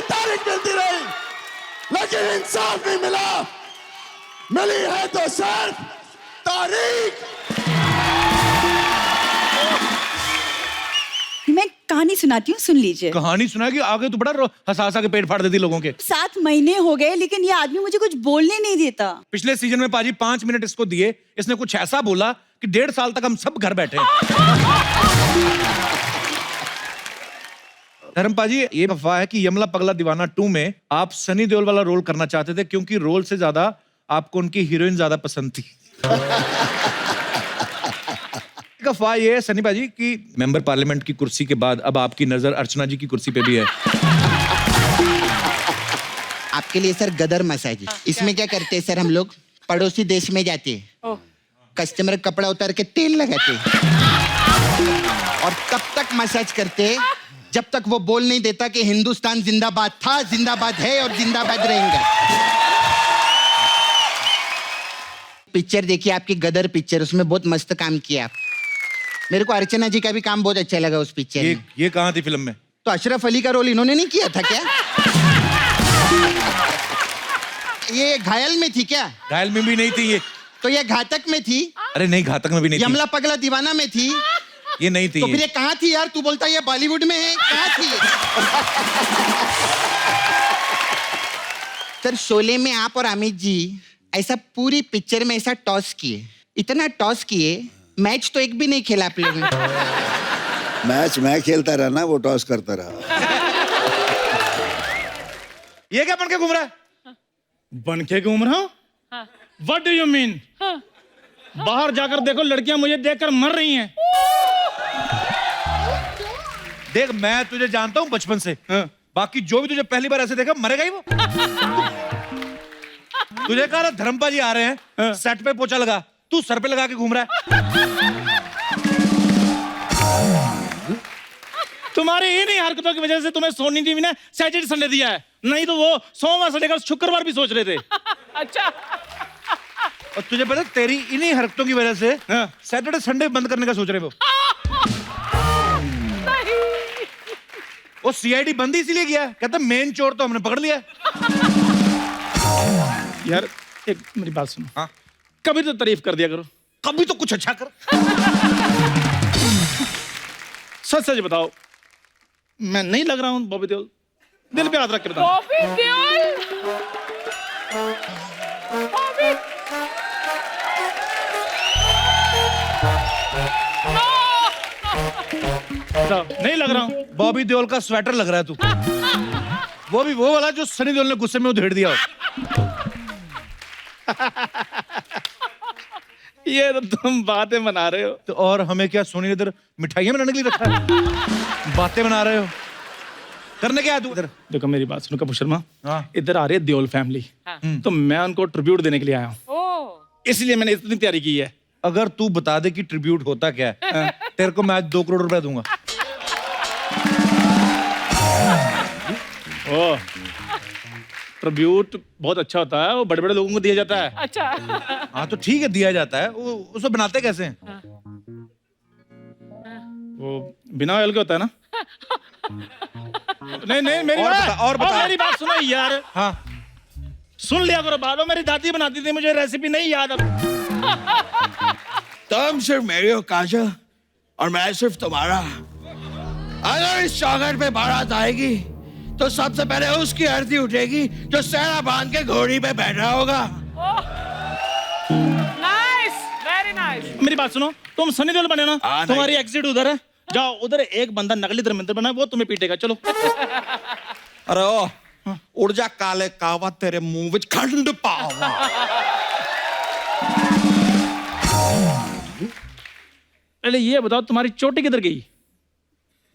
तारीख मिलती रही, लेकिन इंसाफ नहीं मिला। मिली है तो सिर्फ तारीख। मैं कहानी सुनाती हूँ, सुन लीजिए। कहानी सुनाएगी? आगे तो बड़ा हंसा हंसा के पेट फाड़ देती लोगों के। 7 महीने हो गए लेकिन ये आदमी मुझे कुछ बोलने नहीं देता। पिछले सीजन में पाजी 5 मिनट इसको दिए, इसने कुछ ऐसा बोला कि 1.5 साल तक हम सब घर बैठे। धर्म पाजी, ये अफवाह है कि यमला पगला दीवाना 2 में आप सनी देओल वाला रोल करना चाहते थे, क्योंकि रोल से ज्यादा आपको उनकी हीरोइन ज्यादा पसंद थी। एक अफवाह ये है सनी पाजी कि मेंबर पार्लियामेंट की कुर्सी के बाद अब आपकी नजर अर्चना जी की कुर्सी पे भी है। आपके लिए सर गदर मसाज। इसमें क्या करते हैं सर, हम लोग पड़ोसी देश में जाते हैं, कस्टमर कपड़ा उतार के तेल लगाते और तब तक मसाज करते जब तक वो बोल नहीं देता कि हिंदुस्तान जिंदाबाद था, जिंदाबाद है और जिंदाबाद रहेगा। पिक्चर देखिए, आपकी गदर पिक्चर, उसमें बहुत मस्त काम किया आप। मेरे को अर्चना जी का भी काम बहुत अच्छा लगा उस पिक्चर में। ये कहाँ थी फिल्म में? तो अशरफ अली का रोल इन्होंने नहीं किया था क्या? ये घायल में थी क्या? घायल में भी नहीं थी ये। तो ये घातक में थी? अरे नहीं, घातक में भी नहीं थी। यमला पगला दीवाना में थी? ये नहीं थी। तो फिर ये कहाँ थी यार? तू बोलता ये बॉलीवुड में है, कहाँ थी? सर शोले में आप और अमित जी ऐसा पूरी पिक्चर में ऐसा टॉस किए, इतना टॉस किए, मैच तो एक भी नहीं खेला आप लोगों ने। मैच मैं खेलता रहा ना, वो टॉस करता रहा। ये क्या बन के घूम रहा है? बन के घूम रहा हूँ? What do you mean? बाहर जाकर देखो, लड़कियां मुझे देखकर मर रही हैं। देख, मैं तुझे जानता हूँ बचपन से। बाकी जो भी तुझे पहली बार ऐसे देखा मरेगा ही वो। तुझे कहा धर्मपा जी आ रहे हैं, सेट पे पोछा लगा, तू सर पे लगा के घूम रहा है। तुम्हारी इन्हीं हरकतों की वजह से तुम्हें सोनी टीवी ने सैटरडे संडे दिया है, नहीं तो वो सोमवार संडे का शुक्रवार भी सोच रहे थे। अच्छा। और तुझे पता तेरी इन्हीं हरकतों की वजह से सैटरडे संडे बंद करने का सोच रहे वो। वो सीआईडी बंद ही इसीलिए किया है, कहता मेन चोर तो हमने पकड़ लिया है। यार एक मेरी बात सुनो। हाँ? कभी तो तारीफ कर दिया करो, कभी तो कुछ अच्छा कर। सच सच बताओ, मैं नहीं लग रहा हूँ बॉबी देओल? दिल पे हाथ रख के बताओ। बॉबी देओल? बॉबी? नहीं लग रहा हूँ? बॉबी देओल का स्वेटर लग रहा है तू। वो भी वो वाला जो सनी देओल ने गुस्से में उधेड़ दिया हो। ये तो तुम बातें बना रहे हो। तो और हमें क्या सोनी ने इधर मिठाइयां बनाने के लिए रखा है? बातें बना रहे हो, करने क्या है तू इधर? देखो मेरी बात सुनो कपूर शर्मा, हाँ। इधर आ रही है देओल फैमिली, तो मैं उनको ट्रिब्यूट देने के लिए आया हूँ, इसलिए मैंने इतनी तैयारी की है। अगर तू बता दे कि ट्रिब्यूट होता क्या है, तेरे को मैं आज 2 करोड़ रुपए दूंगा। ओ, ट्रिब्यूट बहुत अच्छा होता है, वो बड़े बड़े लोगों को दिया जाता है। अच्छा। हाँ तो ठीक है, दिया जाता है। वो उसको बनाते कैसे हैं? वो बिना ऑयल के होता है ना? नहीं नहीं, मेरी मेरी बात सुनो यार। हाँ सुन लिया करो बात। मेरी दादी बनाती थी, मुझे रेसिपी नहीं याद अब। तुम सिर्फ मेरी हो काजल, और मैं सिर्फ तुम्हारा। अगर इस चौखट पे बारात आएगी तो सबसे पहले उसकी आरती उठेगी जो सेना बांध के घोड़ी पे बैठा होगा। Nice, very nice. मेरी बात सुनो, तुम सनी देओल बने ना, हाँ, तुम्हारी एग्जिट उधर है, जाओ उधर एक बंदा नकली धर्मेंद्र बना है, वो तुम्हें पीटेगा। चलो। अरे ओ, उड़ जा काले कावा, तेरे मुंह विच खंड पावा। पहले ये बताओ, तुम्हारी चोटी किधर गई?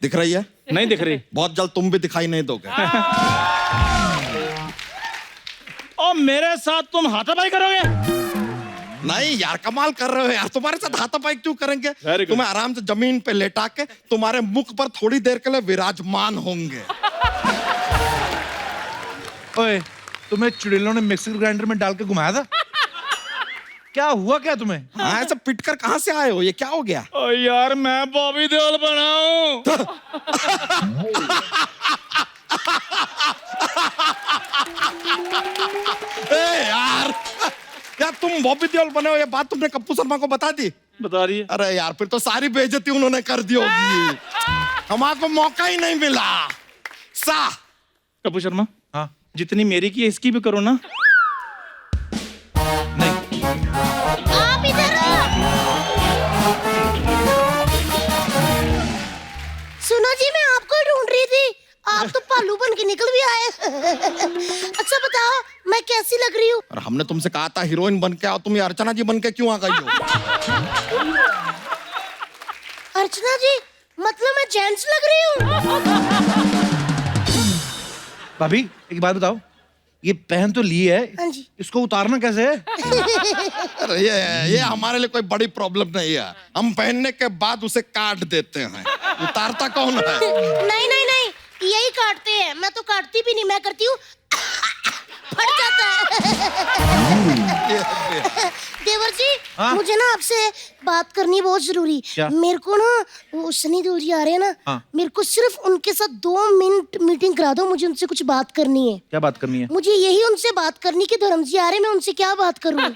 दिख रही है? नहीं दिख रही। बहुत जल्द तुम भी दिखाई नहीं दोगे। और मेरे साथ तुम हाथापाई करोगे? नहीं यार, कमाल कर रहे हो यार। तुम्हारे साथ हाथापाई क्यों करेंगे? Very good. तुम्हें आराम से जमीन पे लेटा के तुम्हारे मुख पर थोड़ी देर के लिए विराजमान होंगे। ओए, तुम्हें चुड़ैलों ने मिक्सर ग्राइंडर में डाल के घुमाया था? क्या हुआ क्या तुम्हें? हाँ, ऐसा पिटकर कहाँ से आए हो? ये क्या हो गया? ओ यार, मैं बॉबी देओल बना हूं। यार यार तुम बॉबी देओल बने हो, ये बात तुमने कप्पू शर्मा को बता दी? बता रही है। अरे यार फिर तो सारी बेइज्जती उन्होंने कर दी होगी, हमारे मौका ही नहीं मिला। कपूर शर्मा, हाँ जितनी मेरी की है इसकी भी करो ना। नहीं आप इधर सुनो जी, मैं आपको ढूंढ रही थी, आप तो पालू बन के निकल भी आए। अच्छा बताओ मैं कैसी लग रही हूँ? और हमने तुमसे कहा था हीरोइन बन के आओ, तुम ये अर्चना जी बन के क्यों आ गई हो? अर्चना जी मतलब मैं जेंट्स लग रही हूँ? भाभी एक बात बताओ, ये पहन तो ली है, हाँ जी। इसको उतारना कैसे है? अरे ये हमारे लिए कोई बड़ी प्रॉब्लम नहीं है, हम पहनने के बाद उसे काट देते हैं, उतारता कौन है? नहीं नहीं नहीं, यही काटते हैं, मैं तो काटती भी नहीं, मैं करती हूँ फट जाता है। देवर जी हाँ? मुझे ना आपसे बात करनी बहुत जरूरी। क्या? मेरे को ना वो सनी देओल जी आ रहे हैं ना, हाँ। मेरे को सिर्फ उनके साथ 2 मिनट मीटिंग करा दो, मुझे उनसे कुछ बात करनी है। क्या बात करनी है? मुझे यही उनसे बात करनी कि धर्म जी आ रहे हैं, मैं उनसे क्या बात करूं?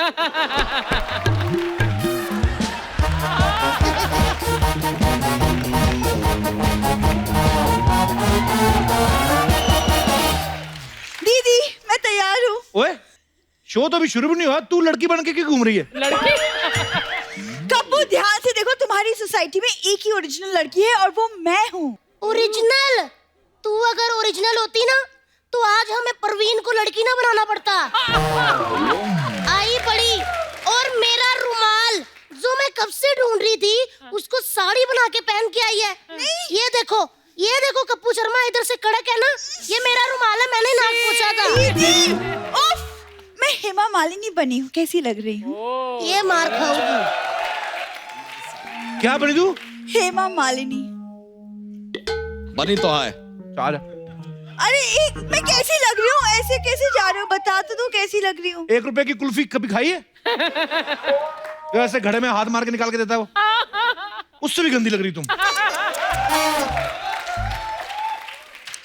दीदी मैं तैयार हूँ। ओए शो तो अभी शुरू भी नहीं हुआ, तू लड़की बन के क्यों घूम रही है? लड़की कप्पू ध्यान से देखो, तुम्हारी सोसाइटी में एक ही ओरिजिनल लड़की है और वो मैं हूँ। ओरिजिनल? तू अगर ओरिजिनल होती ना तो आज हमें परवीन को लड़की ना बनाना पड़ता। आई बड़ी, और मेरा रुमाल जो मैं कब से ढूंढ रही थी उसको साड़ी बना के पहन के आई है। ये देखो कप्पू शर्मा इधर से कड़क है ना, ये मेरा रुमाल है, मैंने नाक पोंछा था। दीदी उफ, मैं हेमा मालिनी बनी हूँ, कैसी लग रही हूँ? ये मार खाऊंगी। क्या बनी तू? हेमा मालिनी। बनी तो है। आ जा। अरे मैं कैसी लग रही हूँ? ऐसे कैसे जा रहे हो? बता तो दो कैसी लग रही हूँ। 1 रुपए की कुल्फी कभी खाई है? तो ऐसे घड़े में हाथ मार के निकाल के देता है वो, उससे भी गंदी लग रही तुम।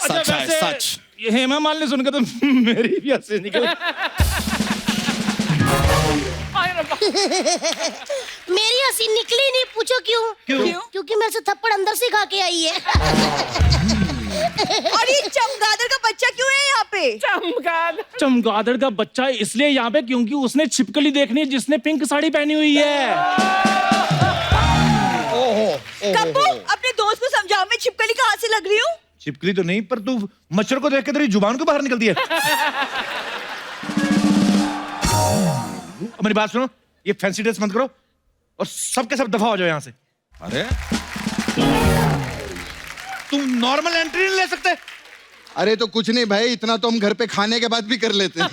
सच है वैसे सच। ये हेमा मालिनी सुनकर तो मेरी भी हंसी निकल। मेरी हंसी निकली नहीं, पूछो क्यों? क्यों? क्योंकि मेरे से थप्पड़ अंदर से खा के आई है। और ये चमगादड़ का बच्चा क्यों है यहाँ पे? चमगादड़ का बच्चा इसलिए यहाँ पे क्योंकि उसने छिपकली देखनी है जिसने पिंक साड़ी पहनी हुई है। कप्पू अपने दोस्त को समझाओ, मैं छिपकली कहाँ से लग रही हूँ? छिपकली तो नहीं, पर तू मच्छर को देख के तेरी जुबान को बाहर निकलती है। मेरी बात सुनो, ये फैंसी ड्रेस मत करो और सबके सब दफा हो जाओ यहाँ से। अरे तुम नॉर्मल एंट्री नहीं ले सकते? अरे तो कुछ नहीं भाई, इतना तो हम घर पे खाने के बाद भी कर लेते हैं।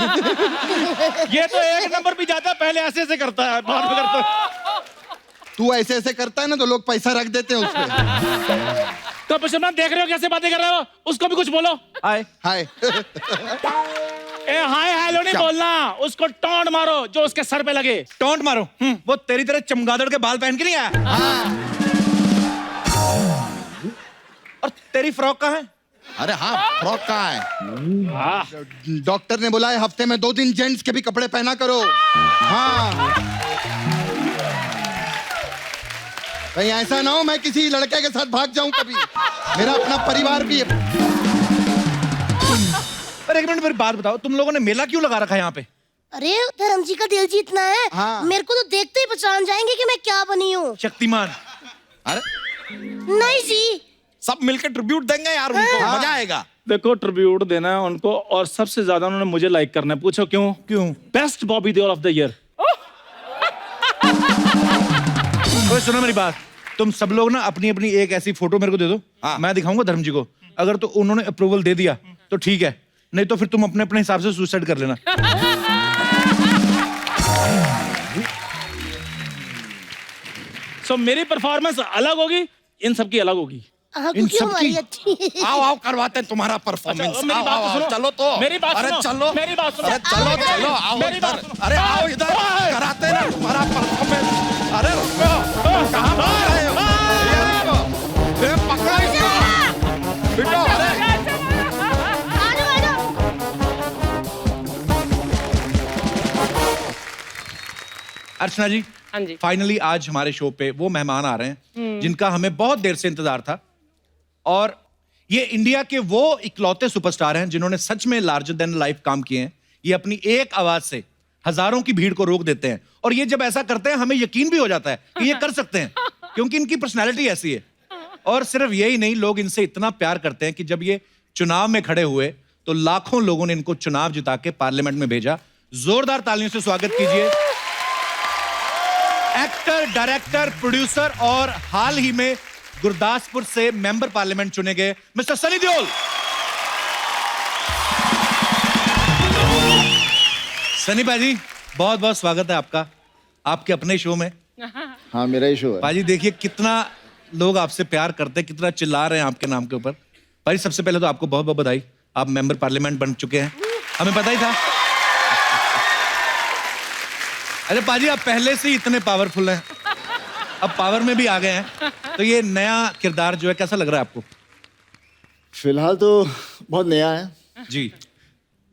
ये तो 1 नंबर भी जाता है, पहले ऐसे ऐसे करता है, बाद में करता है। तू ऐसे ऐसे करता है ना तो लोग पैसा रख देते हैं उसपे। तो पुष्पा देख रहे हो कैसे बातें कर रहे हो, उसको भी कुछ बोलो। हाय हाय। ए हाय हेलो नहीं बोलना, उसको टोंट मारो जो उसके सर पे लगे। टोंट मारो। वो तेरी तरह चमगादड़ के बाल पहन के नहीं आया। और तेरी फ्रॉक कहाँ है? अरे हाँ, फ्रॉक कहाँ है? डॉक्टर ने बोला है हफ्ते में 2 दिन जेंट्स के भी कपड़े पहना करो। हाँ, कहीं ऐसा ना हो मैं किसी लड़के के साथ भाग जाऊं कभी, मेरा अपना परिवार भी है। पर 1 मिनट मेरी बात बताओ, तुम लोगों ने मेला क्यों लगा रखा है यहाँ पे? अरे धर्म जी का दिल जीतना है। हाँ। मेरे को तो देखते ही पहचान जाएंगे कि मैं क्या बनी हूँ। शक्तिमान। अरे नहीं जी, सब मिलकर ट्रिब्यूट देंगे यार उनको, मजा आएगा। देखो ट्रिब्यूट देना है उनको, और सबसे ज्यादा उन्होंने मुझे लाइक करना है। पूछो क्यों? क्यों? Best Bobby Deol of the year. सुनो मेरी बात, तुम सब लोग ना अपनी अपनी एक ऐसी फोटो मेरे को दे दो। हाँ। मैं दिखाऊंगा धर्म जी को, अगर तो उन्होंने अप्रूवल दे दिया तो ठीक है, नहीं तो फिर तुम अपने अपने हिसाब से सुसाइड कर लेना। सो मेरी परफॉर्मेंस अलग होगी, इन सबकी अलग होगी। हाँ, इन क्योंकि हमारी अच्छी। आओ आओ करवाते हैं तुम्हारा परफॉर्मेंस। अच्छा, मेरी बात तो सुनो। चलो तो मेरी बात अरे सुनो। चलो, मेरी बात सुनो। अरे चलो चलो आओ मेरी बात इधर। सुनो। अरे आओ इधर, कराते हैं ना तुम्हारा परफॉर्मेंस। अरे रुको, कहाँ भाग रहे हो? ये रुको, ये पकड़ो इसको। बिटो, अरे अर्चना जी, हाँ जी। फाइनली आज हमारे शो पे वो मेहमान आ रहे हैं जिनका हमें बहुत देर से इंतजार था, और ये इंडिया के वो इकलौते सुपरस्टार हैं जिन्होंने सच में लार्जर देन लाइफ काम किए हैं। ये अपनी एक आवाज से हजारों की भीड़ को रोक देते हैं, और ये जब ऐसा करते हैं हमें यकीन भी हो जाता है कि ये कर सकते हैं, क्योंकि इनकी पर्सनैलिटी ऐसी है। और सिर्फ यही नहीं, लोग इनसे इतना प्यार करते हैं कि जब ये चुनाव में खड़े हुए तो लाखों लोगों ने इनको चुनाव जिता के पार्लियामेंट में भेजा। जोरदार तालियों से स्वागत कीजिए एक्टर, डायरेक्टर, प्रोड्यूसर और हाल ही में गुरदासपुर से मेंबर पार्लियामेंट चुने गए मिस्टर सनी देओल। सनी भाजी, बहुत बहुत स्वागत है आपका आपके अपने शो में। हाँ, मेरा ही शो है। भाजी देखिए कितना लोग आपसे प्यार करते हैं, कितना चिल्ला रहे हैं आपके नाम के ऊपर। भाजी सबसे पहले तो आपको बहुत बहुत बधाई, आप मेंबर पार्लियामेंट बन चुके हैं, हमें पता ही था। अरे पाजी, आप पहले से ही इतने पावरफुल हैं, अब पावर में भी आ गए हैं, तो ये नया किरदार जो है कैसा लग रहा है आपको? फिलहाल तो बहुत नया है जी।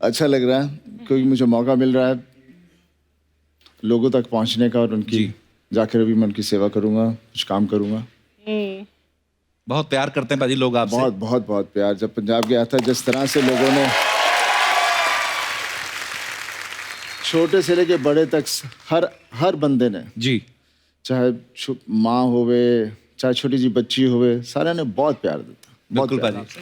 अच्छा लग रहा है क्योंकि मुझे मौका मिल रहा है लोगों तक पहुंचने का, और उनकी जाकर अभी मैं उनकी सेवा करूंगा, कुछ काम करूंगा। बहुत प्यार करते हैं पाजी लोग आपसे। बहुत बहुत बहुत प्यार। जब पंजाब गया था, जिस तरह से लोगों ने छोटे से लेके बड़े तक हर बंदे ने जी, चाहे माँ होवे चाहे छोटी सी बच्ची होवे, सारे ने बहुत प्यार देता। बिल्कुल पाजी।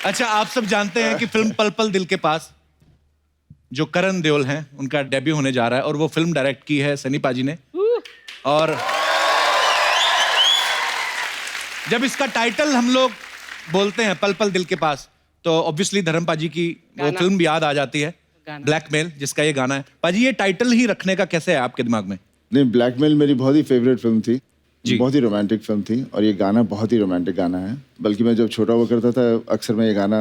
अच्छा, आप सब जानते हैं कि फिल्म पल पल दिल के पास जो करण देओल हैं उनका डेब्यू होने जा रहा है, और वो फिल्म डायरेक्ट की है सनी पाजी ने। और जब इसका टाइटल हम लोग बोलते हैं पल पल दिल के पास, तो ऑब्वियसली धर्म पाजी की वो फिल्म याद आ जाती है, ब्लैकमेल, जिसका ये गाना है। पाजी, ये टाइटल ही रखने का कैसे है आपके दिमाग में? नहीं, ब्लैकमेल मेरी बहुत ही फेवरेट फिल्म थी जी। बहुत ही रोमांटिक फिल्म थी, और ये गाना बहुत ही रोमांटिक गाना है। बल्कि मैं जब छोटा हुआ करता था, अक्सर मैं ये गाना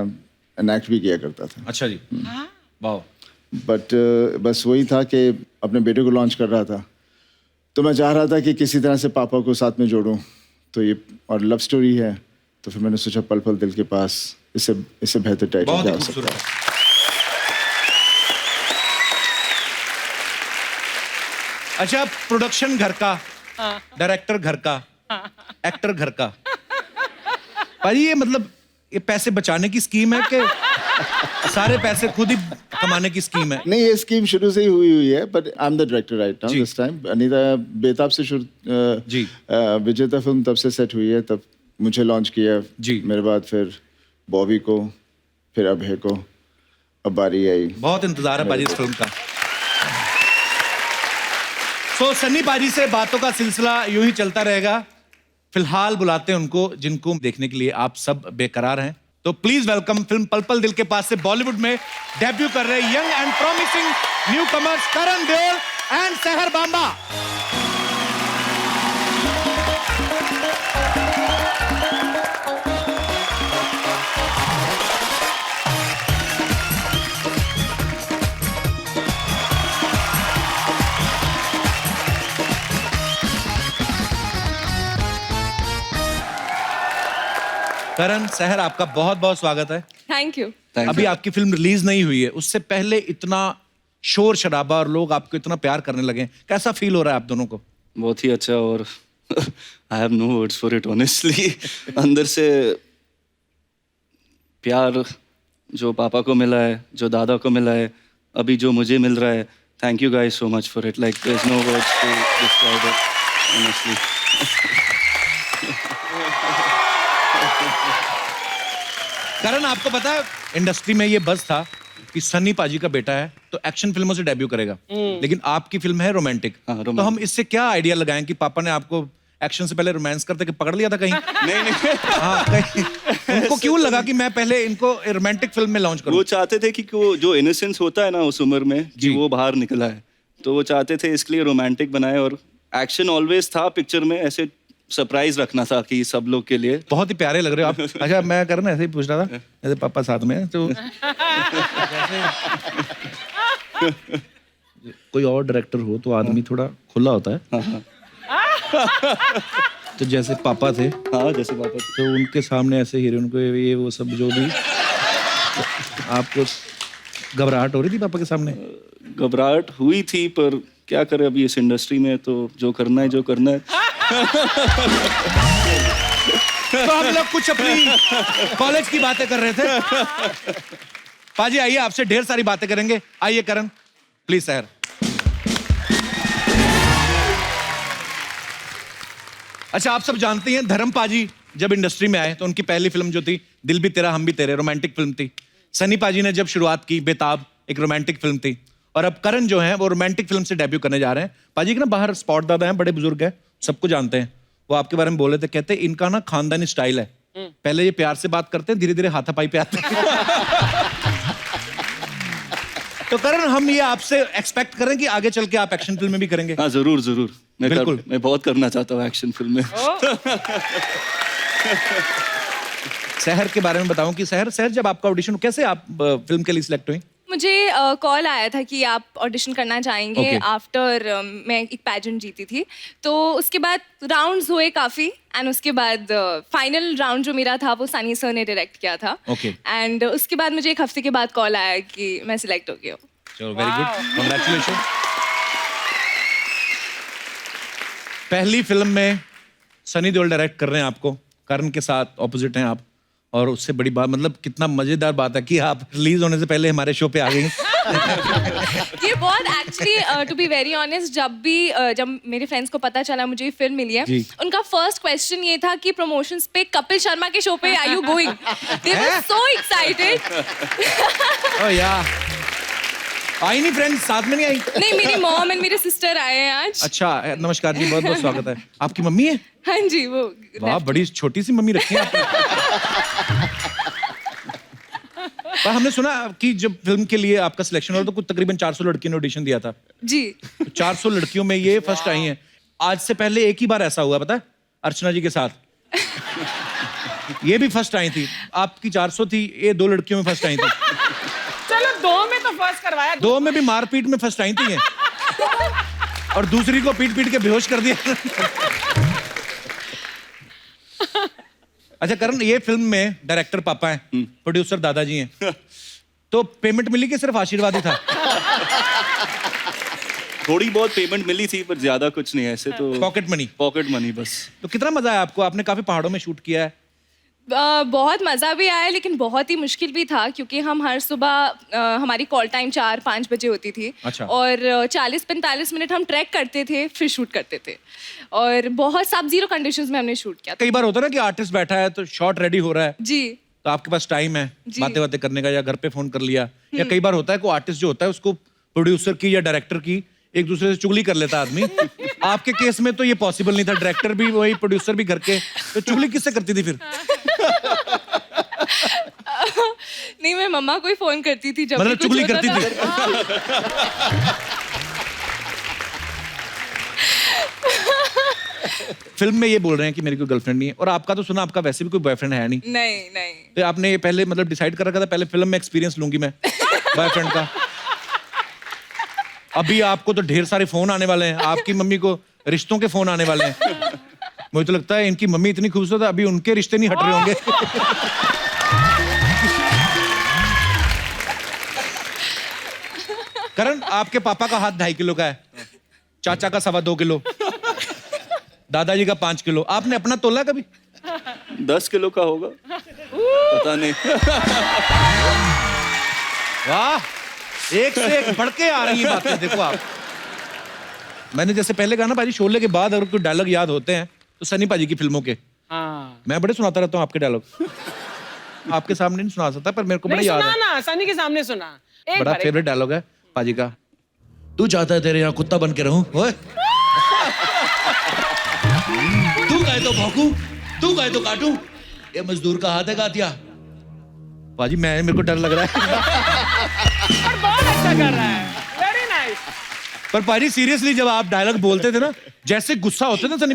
एनेक्ट भी किया करता था। अच्छा जी, वाह। बट बस वही था कि अपने बेटे को लॉन्च कर रहा था, तो मैं चाह रहा था कि किसी तरह से पापा को साथ में जोड़ूं, तो ये और लव स्टोरी है, तो फिर मैंने सोचा पल पल दिल के पास, इससे बेहतर टाइटल बहुत क्या ही हो सकता खूबसूरत है। है। अच्छा, प्रोडक्शन घर का, डायरेक्टर घर का, एक्टर घर का। भाई ये मतलब ये पैसे बचाने की स्कीम है कि सारे पैसे खुद ही कमाने की स्कीम है? नहीं, ये स्कीम शुरू से ही हुई है, but I am the director right now this time. Anita बेताब से जी। विजेता फिल्म तब से सेट हुई है, तब मुझे लॉन्च किया जी। मेरे बाद फिर बॉबी को, फिर अभय को, अब बारी आई। बहुत इंतजार है बाजी इस फिल्म का। तो सन्नी बाजी से बातों का सिलसिला यूं ही चलता रहेगा। फिलहाल बुलाते हैं उनको जिनको देखने के लिए आप सब बेकरार हैं। तो प्लीज वेलकम फिल्म पल पल दिल के पास से बॉलीवुड में डेब्यू कर रहे young and promising new commerce Karan Deol and सहर बांबा। करण, सहर, आपका बहुत बहुत स्वागत है। Thank you. अभी आपकी फिल्म रिलीज नहीं हुई है, उससे पहले इतना शोर शराबा और लोग आपको इतना प्यार करने लगे, कैसा फील हो रहा है आप दोनों को? बहुत ही अच्छा, और I have no words for it honestly. अंदर से प्यार जो पापा को मिला है, जो दादा को मिला है, अभी जो मुझे मिल रहा है, thank you guys so much for it. Like there is no words to describe it honestly. Karan, आपको पता है इंडस्ट्री में ये बज़ था कि सन्नी पाजी का बेटा है तो एक्शन फिल्मों से डेब्यू करेगा, लेकिन आपकी फिल्म है रोमांटिक। तो हम इससे क्या आइडिया लगाएं कि पापा ने आपको एक्शन से पहले रोमांस करते कि पकड़ लिया था कहीं? नहीं हाँ, कहीं उनको क्यों लगा कि मैं पहले इनको रोमांटिक फिल्म में लॉन्च करूं? वो चाहते थे कि वो जो इनोसेंस होता है ना उस उम्र में कि वो बाहर निकला है, तो वो चाहते थे इसलिए रोमांटिक बनाए, और एक्शन ऑलवेज था पिक्चर में, ऐसे सरप्राइज रखना था कि सब लोग के लिए। बहुत ही प्यारे लग रहे हो आप। अच्छा, मैं करना ऐसे ही पूछ रहा था, ऐसे पापा साथ में हैं, तो कोई और डायरेक्टर हो तो आदमी थोड़ा खुला होता है। तो जैसे पापा थे, हाँ जैसे पापा थे, तो उनके सामने ऐसे हीरोइन को ये वो सब जो भी आपको घबराहट हो रही थी पापा के सामने? घबराहट हुई थी, पर क्या करें, अभी इस इंडस्ट्री में तो जो करना है तो हम लोग कुछ अपनी कॉलेज की बातें कर रहे थे। पाजी आइए, आपसे ढेर सारी बातें करेंगे। आइए करण, प्लीज सर। अच्छा, आप सब जानते हैं धर्म पाजी जब इंडस्ट्री में आए तो उनकी पहली फिल्म जो थी दिल भी तेरा हम भी तेरे, रोमांटिक फिल्म थी। सनी पाजी ने जब शुरुआत की बेताब, एक रोमांटिक फिल्म थी। और अब करण जो है वो रोमांटिक फिल्म से डेब्यू करने जा रहे हैं। पाजी के ना बाहर स्पॉट दादा हैं, बड़े बुजुर्ग हैं, सबको जानते हैं। वो आपके बारे में बोले थे, कहते इनका ना खानदानी स्टाइल है, पहले ये प्यार से बात करते हैं, धीरे धीरे हाथापाई पे आते हैं। तो करण, हम ये आपसे एक्सपेक्ट करें कि आगे चल के आप एक्शन फिल्म में भी करेंगे? हाँ, जरूर जरूर। बिल्कुल। मैं बहुत करना चाहता हूँ एक्शन फिल्म में। शहर के बारे में बताऊं कि शहर जब आपका ऑडिशन, कैसे आप फिल्म के लिए सिलेक्ट हुई? मुझे कॉल आया था कि आप ऑडिशन करना चाहेंगे। Okay. आफ्टर मैं एक पैजेंट जीती थी, तो उसके बाद राउंड्स हुए काफ़ी, एंड उसके बाद फाइनल राउंड जो मेरा था वो सनी सर ने डायरेक्ट किया था। Okay. एंड उसके बाद मुझे एक हफ्ते के बाद कॉल आया कि मैं सिलेक्ट हो गई हूँ। चलो, वेरी गुड, कांग्रेचुलेशन। पहली फिल्म में सनी देओल डायरेक्ट कर रहे हैं आपको, करण के साथ ऑपोजिट हैं आप, और उससे बड़ी बात, मतलब कितना मजेदार बात है कि आप रिलीज होने से पहले हमारे शो पे आ गई। ये बहुत actually to be very honest, जब मेरे फ्रेंड्स को पता चला मुझे ये फिल्म मिली है, उनका फर्स्ट क्वेश्चन ये था कि प्रमोशंस पे कपिल शर्मा के शो पे are you going? They were so excited. Oh यार, आई नहीं फ्रेंड्स, साथ में नहीं आई? नहीं, मेरी मॉम एंड मेरे सिस्टर आए हैं आज। अच्छा, नमस्कार जी, बहुत बहुत स्वागत है। आपकी मम्मी है? हाँ जी, वो वाह, बड़ी छोटी सी मम्मी रखी है आपने। पर हमने सुना कि जब फिल्म के लिए आपका सिलेक्शन हुआ तो कुछ तकरीबन 400 लड़कियों ने ऑडिशन दिया था जी। तो 400 लड़कियों में ये फर्स्ट आई हैं। आज से पहले एक ही बार ऐसा हुआ, पता है, अर्चना जी के साथ। ये भी फर्स्ट आई थी, आपकी 400 थी, ये 2 लड़कियों में फर्स्ट आई थी। चलो 2 में तो फर्स्ट करवाया। 2 में भी मारपीट में फर्स्ट आई थी ये, और दूसरी को पीट पीट के बेहोश कर दिया। अच्छा करण, ये फिल्म में डायरेक्टर पापा हैं, प्रोड्यूसर दादाजी हैं, तो पेमेंट मिली कि सिर्फ आशीर्वाद ही था? थोड़ी बहुत पेमेंट मिली थी, पर ज्यादा कुछ नहीं, ऐसे तो पॉकेट मनी बस। तो कितना मजा आया आपको? आपने काफी पहाड़ों में शूट किया है। बहुत मज़ा भी आया, लेकिन बहुत ही मुश्किल भी था, क्योंकि हम हर सुबह हमारी कॉल टाइम 4-5 बजे होती थी। अच्छा। और 40-45 मिनट हम ट्रैक करते थे, फिर शूट करते थे, और बहुत सब जीरो कंडीशंस में हमने शूट किया। कई बार होता है ना कि आर्टिस्ट बैठा है तो शॉट रेडी हो रहा है जी, तो आपके पास टाइम है जी। बातें करने का, या घर पे फोन कर लिया, या कई बार होता है कि आर्टिस्ट जो होता है उसको प्रोड्यूसर की या डायरेक्टर की एक दूसरे से चुगली कर लेता आदमी। आपके केस में तो ये पॉसिबल नहीं था, डायरेक्टर भी वही, प्रोड्यूसर भी घर के, तो चुगली किससे करती थी फिर? नहीं, मैं मम्मा को ही फोन करती थी जब मतलब भी कुछ चुगली होता करती था। फिल्म में ये बोल रहे हैं कि मेरी कोई गर्लफ्रेंड नहीं है, और आपका तो सुना आपका वैसे भी कोई बॉयफ्रेंड है नहीं। नहीं। तो आपने ये पहले मतलब डिसाइड कर रखा था पहले फिल्म में एक्सपीरियंस लूंगी मैं बॉयफ्रेंड का? अभी आपको तो ढेर सारे फोन आने वाले हैं, आपकी मम्मी को रिश्तों के फोन आने वाले हैं। मुझे तो लगता है इनकी मम्मी इतनी खूबसूरत है, अभी उनके रिश्ते नहीं हट रहे होंगे। करण, आपके पापा का हाथ 2.5 किलो का है, चाचा का 2.25 किलो, दादाजी का 5 किलो। आपने अपना तोला कभी? 10 किलो का होगा, पता नहीं। वाह, एक से एक बढ़ के आ रही है बातें। देखो आप, मैंने जैसे पहले कहा ना पाजी, शोले के बाद अगर कोई डायलॉग याद होते हैं तो सनी पाजी की फिल्मों के। हाँ। मैं बड़े सुनाता रहता हूँ आपके डायलॉग। आपके सामने नहीं सुना सकता, पर मेरे को बड़ा याद है। ना, सनी के सामने सुना। बड़ा फेवरेट डायलॉग है पाजी का। तू चाहता है तेरे यहाँ कुत्ता बन के रहूं? ओए, तू कहे तो भौंकूं, तू कहे तो काटूं, ये मजदूर का हाथ है गातिया। पाजी मेरे को डर लग रहा है। और बहुत अच्छा कर रहा है, वेरी नाइस। पर पाजी सीरियसली, जब आप डायलॉग बोलते थे ना, जैसे गुस्सा होते थे सनी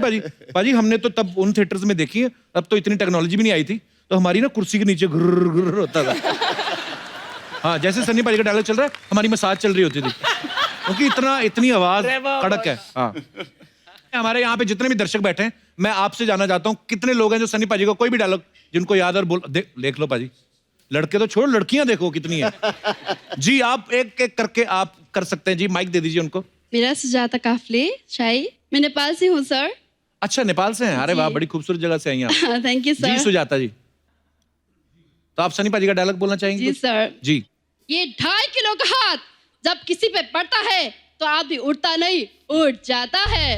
पाजी हमने तो तब उन थिएटर्स में देखी है, अब तो इतनी टेक्नोलॉजी भी नहीं आई थी, तो हमारी ना कुर्सी के नीचे गुर्र गुर्र होता था। हाँ, जैसे सनी पाजी का डायलॉग चल रहा है, हमारी मसाज चल रही होती थी, क्योंकि इतनी आवाज कड़क है। हाँ, हमारे यहाँ पे जितने भी दर्शक बैठे हैं, मैं आपसे जानना चाहता हूँ कितने लोग हैं जो सनी पाजी का कोई भी डायलॉग जिनको याद और बोल देख लो पाजी, लड़के तो छोड़ो, लड़कियां देखो कितनी है। जी आप एक एक करके आप कर सकते हैं जी, माइक दे दीजिए उनको। मेरा सुजाता काफले शाही, मैं नेपाल से हूँ सर। अच्छा नेपाल से हैं, अरे वाह बड़ी खूबसूरत जगह से आई हैं आप। Thank you ji sir. Sujata ji, तो आप सनी पाजी का डायलॉग बोलना चाहेंगे? जी कुछ? सर। जी। ये 2.5 किलो का हाथ जब किसी पे पड़ता है तो आदमी उठता नहीं, उठ जाता है।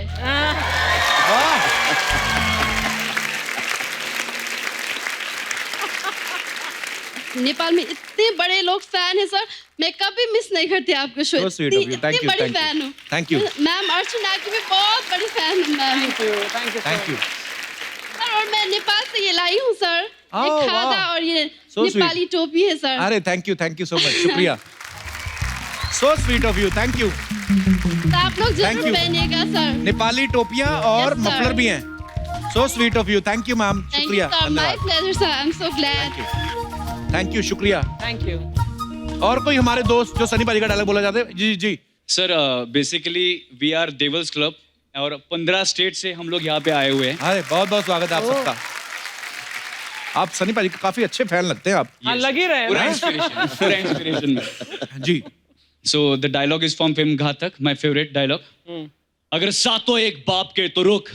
नेपाल में इतने बड़े लोग फैन हैं सर, मैं कभी मिस नहीं करती आपको show. So sweet of you. Thank you, बड़ी thank you. फैन हूँ। Thank you. मैम अर्चना की भी बहुत बड़ी फैन हूँ मैम। Thank you. सर और मैं नेपाल से ये लाई हूँ सर, ये Oh, खादा wow. और ये So sweet. नेपाली टोपी है सर। अरे थैंक यू सो मच, शुक्रिया। So sweet of you, thank you. तो आप लोग Thank जरूर you. पहनिएगा सर। नेपाली टोपियां और Yes, sir. मफलर भी हैं। So sweet of you, thank you ma'am, Thank you शुक्रिया, sir, my धन्यवाद। pleasure sir, I'm so glad. Thank you, शुक्रिया। Thank you. और कोई हमारे दोस्त जो सनी पाजी का डायलॉग बोला जाते हैं? जी जी। Sir basically we are devils club और 15 स्टेट से हम लोग यहाँ पे आए हुए हैं। अरे बहुत बहुत स्वागत है आप सबका। आप सनी पाजी के काफी अच्छे फैन लगते हैं आप। हाँ लग ही रहे हैं। पूरा इंस्पिरेशन में। जी। So the dialogue is from film Ghatak, my favourite dialogue. अगर सातों एक बाप के तो रुक,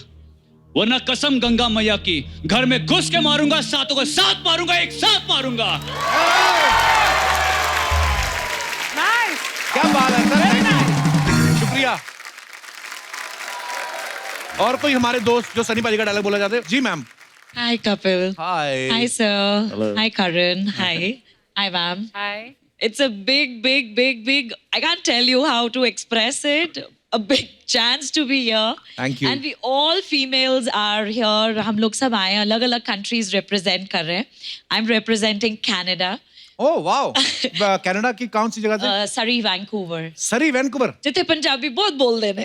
वरना कसम गंगा मैया की घर में घुस के मारूंगा, सातों को साथ मारूंगा, एक साथ मारूंगा। नाइस। क्या बात है सर, शुक्रिया। और कोई हमारे दोस्त जो सनी पाजी का डायलॉग बोला जाते हैं? जी ma'am. Hi, Kapil. Hi. Hi, sir. Hello. Hi, Karan. Hi. Hi, ma'am. Hi. It's a big, I can't tell you how to express it. A big chance to be here. Thank you. And we all females are here. हम लोग सब आए हैं, अलग-अलग countries represent कर रहे हैं. I'm representing Canada. Oh wow, Canada की कौन सी जगह से? Surrey, Vancouver. सरी वैंकूवर। जिथे पंजाबी बहुत बोल देने।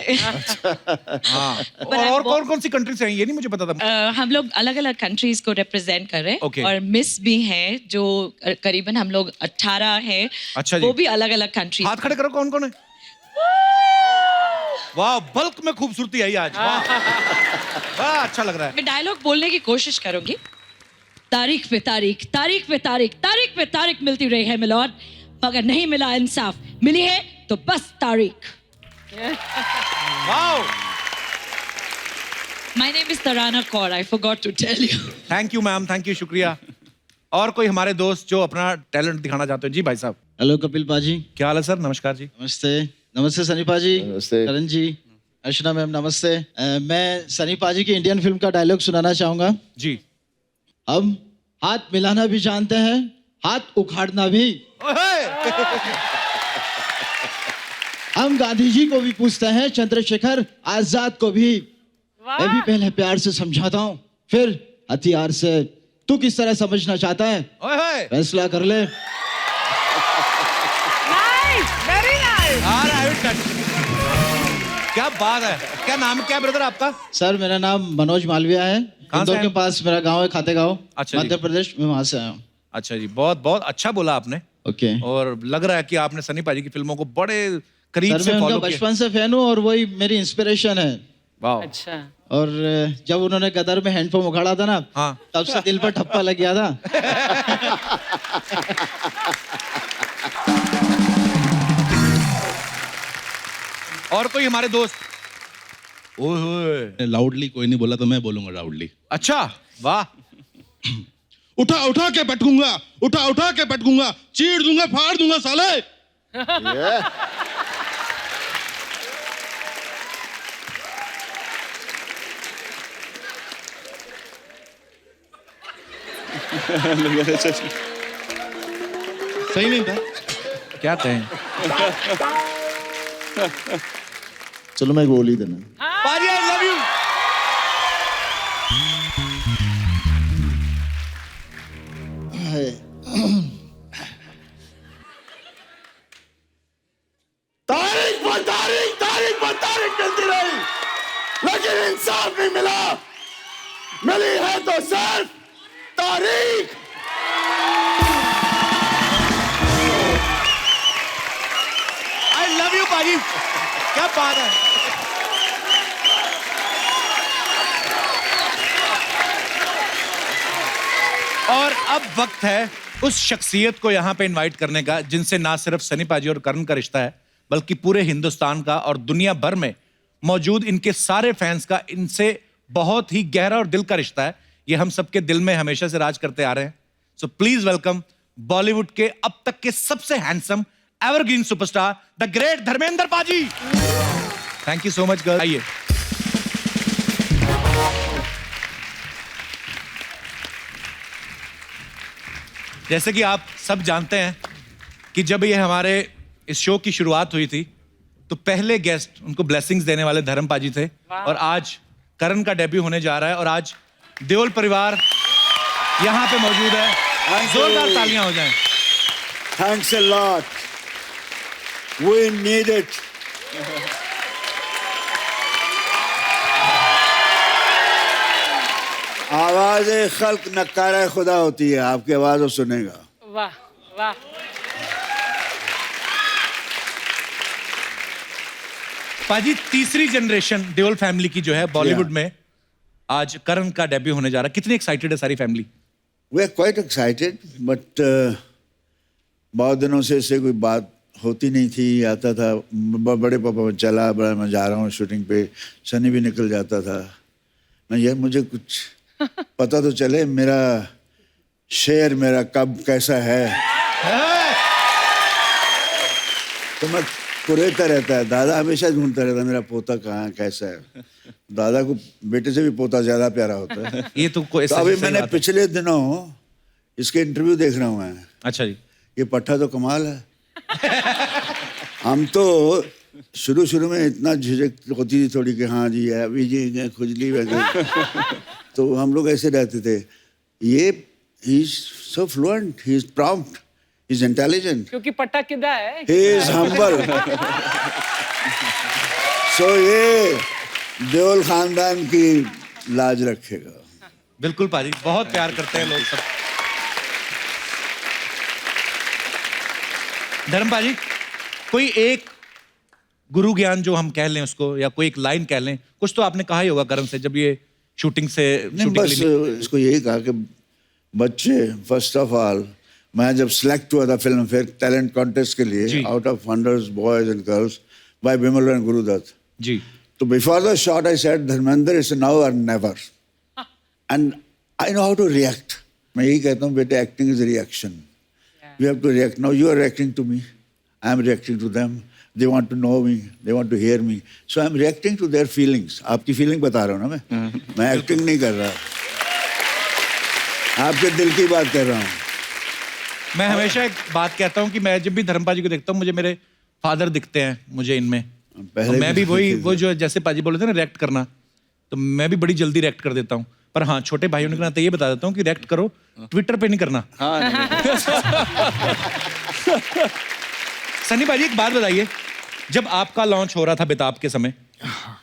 हाँ। और कौन सी कंट्री से हैं? ये नहीं मुझे पता था। हम लोग अलग-अलग कंट्रीज को रिप्रेजेंट कर रहे हैं। Okay. और मिस भी हैं जो करीबन हम लोग 18 हैं। अच्छा जी। वो भी अलग-अलग कंट्रीज। हाथ खड़े करो, कौन कौन है? वाह, बल्क में खूबसूरती आई आज। वाह, अच्छा लग रहा है। मैं डायलॉग बोलने की कोशिश करूंगी। तारीख पे तारीख, तारीख पे तारीख, तारीख पे तारीख मिलती रही है मिलॉर्ड, मगर नहीं मिला इंसाफ। मिली है तो बस तारीख। Wow. My name is Tarana Kaur. I forgot to tell you. Thank you ma'am, thank you, शुक्रिया। और कोई हमारे दोस्त जो अपना टैलेंट दिखाना चाहते हैं? जी भाई साहब। हेलो कपिल पाजी। क्या हाल है सर? नमस्कार जी। नमस्ते। नमस्ते सनी पाजी। नमस्ते। करण जी, अर्चना मैम नमस्ते। मैं सनी पाजी की इंडियन फिल्म का डायलॉग सुनाना चाहूंगा। जी। हम हाथ मिलाना भी जानते हैं, हाथ उखाड़ना भी। हम गांधी जी को भी पूछते हैं, चंद्रशेखर आजाद को भी। मैं भी पहले प्यार से समझाता हूँ, फिर हथियार से। तू किस तरह समझना चाहता है? फैसला कर ले। Nice, very nice. क्या बात है। क्या नाम क्या ब्रदर आपका? सर मेरा नाम मनोज मालविया है। इंदौर के पास मेरा गांव है, खातेगांव, अच्छा मध्य प्रदेश में, वहां से आया हूँ। अच्छा जी, बहुत बहुत अच्छा बोला आपने। ओके। और लग रहा है कि आपने सनी पाजी की फिल्मों को बड़े करीब सर से मैं फॉलो उनका किया। बचपन से फैन हूँ और वही मेरी इंस्पिरेशन है। वाह। अच्छा। और जब उन्होंने गदर में हैंडपंप उखाड़ा था ना, हाँ। तब से दिल पर ठप्पा लग गया था। और कोई हमारे दोस्त? ओए लाउडली कोई नहीं बोला तो मैं बोलूंगा लाउडली। अच्छा, वाह। उठा उठा के पटकूंगा, उठा उठा के पटकूंगा, चीर दूंगा, फाड़ दूंगा साले। सही नहीं था। क्या कहें? चलो मैं गोली देना। पाजी आई लव यू। तारीख पर तारीख, तारीख पर तारीख मिलती रही, लेकिन इंसाफ नहीं मिला। मिली है तो सिर्फ तारीख। आई लव यू पाजी। क्या बात है। और अब वक्त है उस शख्सियत को यहाँ पे इनवाइट करने का जिनसे ना सिर्फ सनी पाजी और करण का रिश्ता है बल्कि पूरे हिंदुस्तान का और दुनिया भर में मौजूद इनके सारे फैंस का इनसे बहुत ही गहरा और दिल का रिश्ता है। ये हम सबके दिल में हमेशा से राज करते आ रहे हैं। सो प्लीज वेलकम बॉलीवुड के अब तक के सबसे handsome evergreen superstar the great Dharmendra paaji. Thank you so much girl. आइए। जैसे कि आप सब जानते हैं कि जब ये हमारे इस शो की शुरुआत हुई थी तो पहले गेस्ट उनको ब्लेसिंग्स देने वाले धर्म पाजी थे और आज करण का डेब्यू होने जा रहा है और आज देओल परिवार यहां पे मौजूद है। जोरदार तालियां हो जाएं। Thanks a lot. We need it. आवाज खल्क नकारा खुदा होती है, आपकी आवाज वो सुनेगा। वाह वाह। पाजी तीसरी जनरेशन देओल फैमिली की जो है बॉलीवुड में आज करण का डेब्यू होने जा रहा है। कितनी एक्साइटेड है सारी family? We are quite excited, but बहुत दिनों से इससे कोई बात होती नहीं थी। आता था बड़े पापा चला बड़ा मैं जा रहा हूँ शूटिंग पे, सनी भी निकल जाता था। मैं यार मुझे कुछ पता तो चले मेरा शेर मेरा कब कैसा है। तो मैं कुरेता रहता है, दादा हमेशा ढूंढता रहता है मेरा पोता कहाँ है कैसा है। दादा को बेटे से भी पोता ज्यादा प्यारा होता है। ये तो कोई अभी मैंने पिछले दिनों इसके इंटरव्यू देख रहा हूँ मैं। अच्छा जी। ये पट्टा तो कमाल है। हम तो शुरू में इतना झिझक होती थी थोड़ी कि हाँ जी है अभी जी खुजली वगैरह। तो हम लोग ऐसे रहते थे। ये he is so fluent, he is prompt, he is intelligent, क्योंकि पट्टा किदा है। He is humble. सो ये देओल खानदान की लाज रखेगा। बिल्कुल पाजी, बहुत प्यार करते हैं लोग सब। धर्म पाजी, कोई एक गुरु ज्ञान जो हम कह लें उसको या कोई एक लाइन कह लें, कुछ तो आपने कहा ही होगा करण से जब ये शूटिंग से बस इसको यही कहा कि बच्चे फर्स्ट ऑफ ऑल मैं जब सिलेक्ट हुआ था फिल्म फेयर टैलेंट कॉन्टेस्ट के लिए out of hundreds boys and girls by Vimal and Guru Dutt ji, तो before the shot I said Dharmendra it's now or never and I know how to react. मैं यही कहता हूँ बेटे acting is reaction, you have to react. Now you are reacting to me, I am reacting to them, they want to know me, they want to hear me, so I'm reacting to their feelings. आपकी feeling बता रहा हूँ ना मैं acting नहीं कर रहा, आपके दिल की बात कर रहा हूँ। मैं हमेशा एक बात कहता हूँ कि मैं जब भी धर्म पाजी को देखता हूँ मुझे मेरे फादर दिखते हैं मुझे इनमें। तो मैं भी वही वो जो जैसे पाजी बोले थे ना रिएक्ट करना, तो मैं भी बड़ी जल्दी रिएक्ट कर देता हूँ। पर हाँ छोटे भाइयों ने कहना ये बता देता हूँ कि रिएक्ट करो ट्विटर पे नहीं करना। सनी पाजी एक बात बताइए, जब आपका लॉन्च हो रहा था बेताब के समय,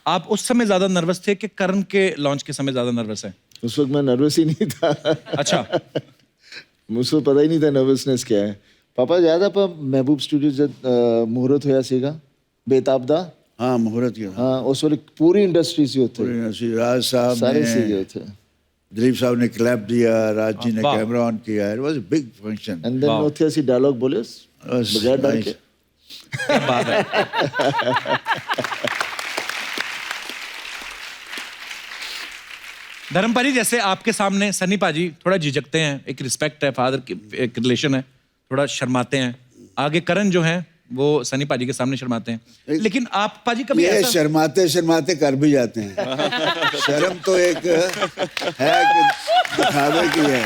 आप उस समय ज्यादा नर्वस थे कि करण के लॉन्च के समय ज्यादा नर्वस है? उस वक्त मैं नर्वस ही नहीं था। अच्छा। मुझको पता ही नहीं था नर्वसनेस क्या है। पापा याद आप महबूब स्टूडियो जब मुहूर्त होया सीगा बेताब दा? हाँ मुहूर्त किया। हाँ उस वाली पूरी इंडस्ट्री से होते, पूरी इंडस्ट्री, राज साहब सारे सीगे होते, दिलीप साहब ने क्लैप दिया, राज जी ने कैमरा ऑन किया, it was a big function. And then नोथिया सी डायलॉग बोले बगैर डर के। क्या बात है। धर्म पाजी जैसे आपके सामने सनी पाजी थोड़ा झिझकते हैं, एक रिस्पेक्ट है, फादर की एक रिलेशन है, थोड़ा शर्माते हैं। आगे करण जो है वो सनी पाजी के सामने शर्माते हैं, लेकिन आप पाजी कभी ये शर्माते शर्माते कर भी जाते हैं। शर्म तो एक है कि दिखावे की है।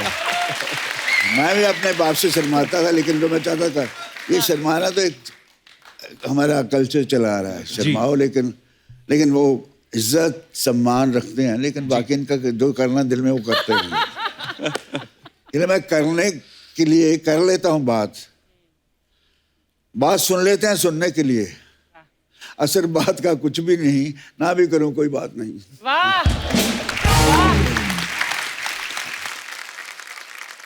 मैं भी अपने बाप से शर्माता था, लेकिन जो मैं चाहता था ये शर्माना तो एक हमारा कल्चर चला रहा है, शर्माओ, लेकिन वो इज्जत सम्मान रखते हैं, लेकिन बाकी इनका जो करना दिल में वो करते हैं। इसलिए मैं करने के लिए कर लेता हूँ, बात सुन लेते हैं सुनने के लिए, असर बात का कुछ भी नहीं, ना भी करूं कोई बात नहीं। वाह।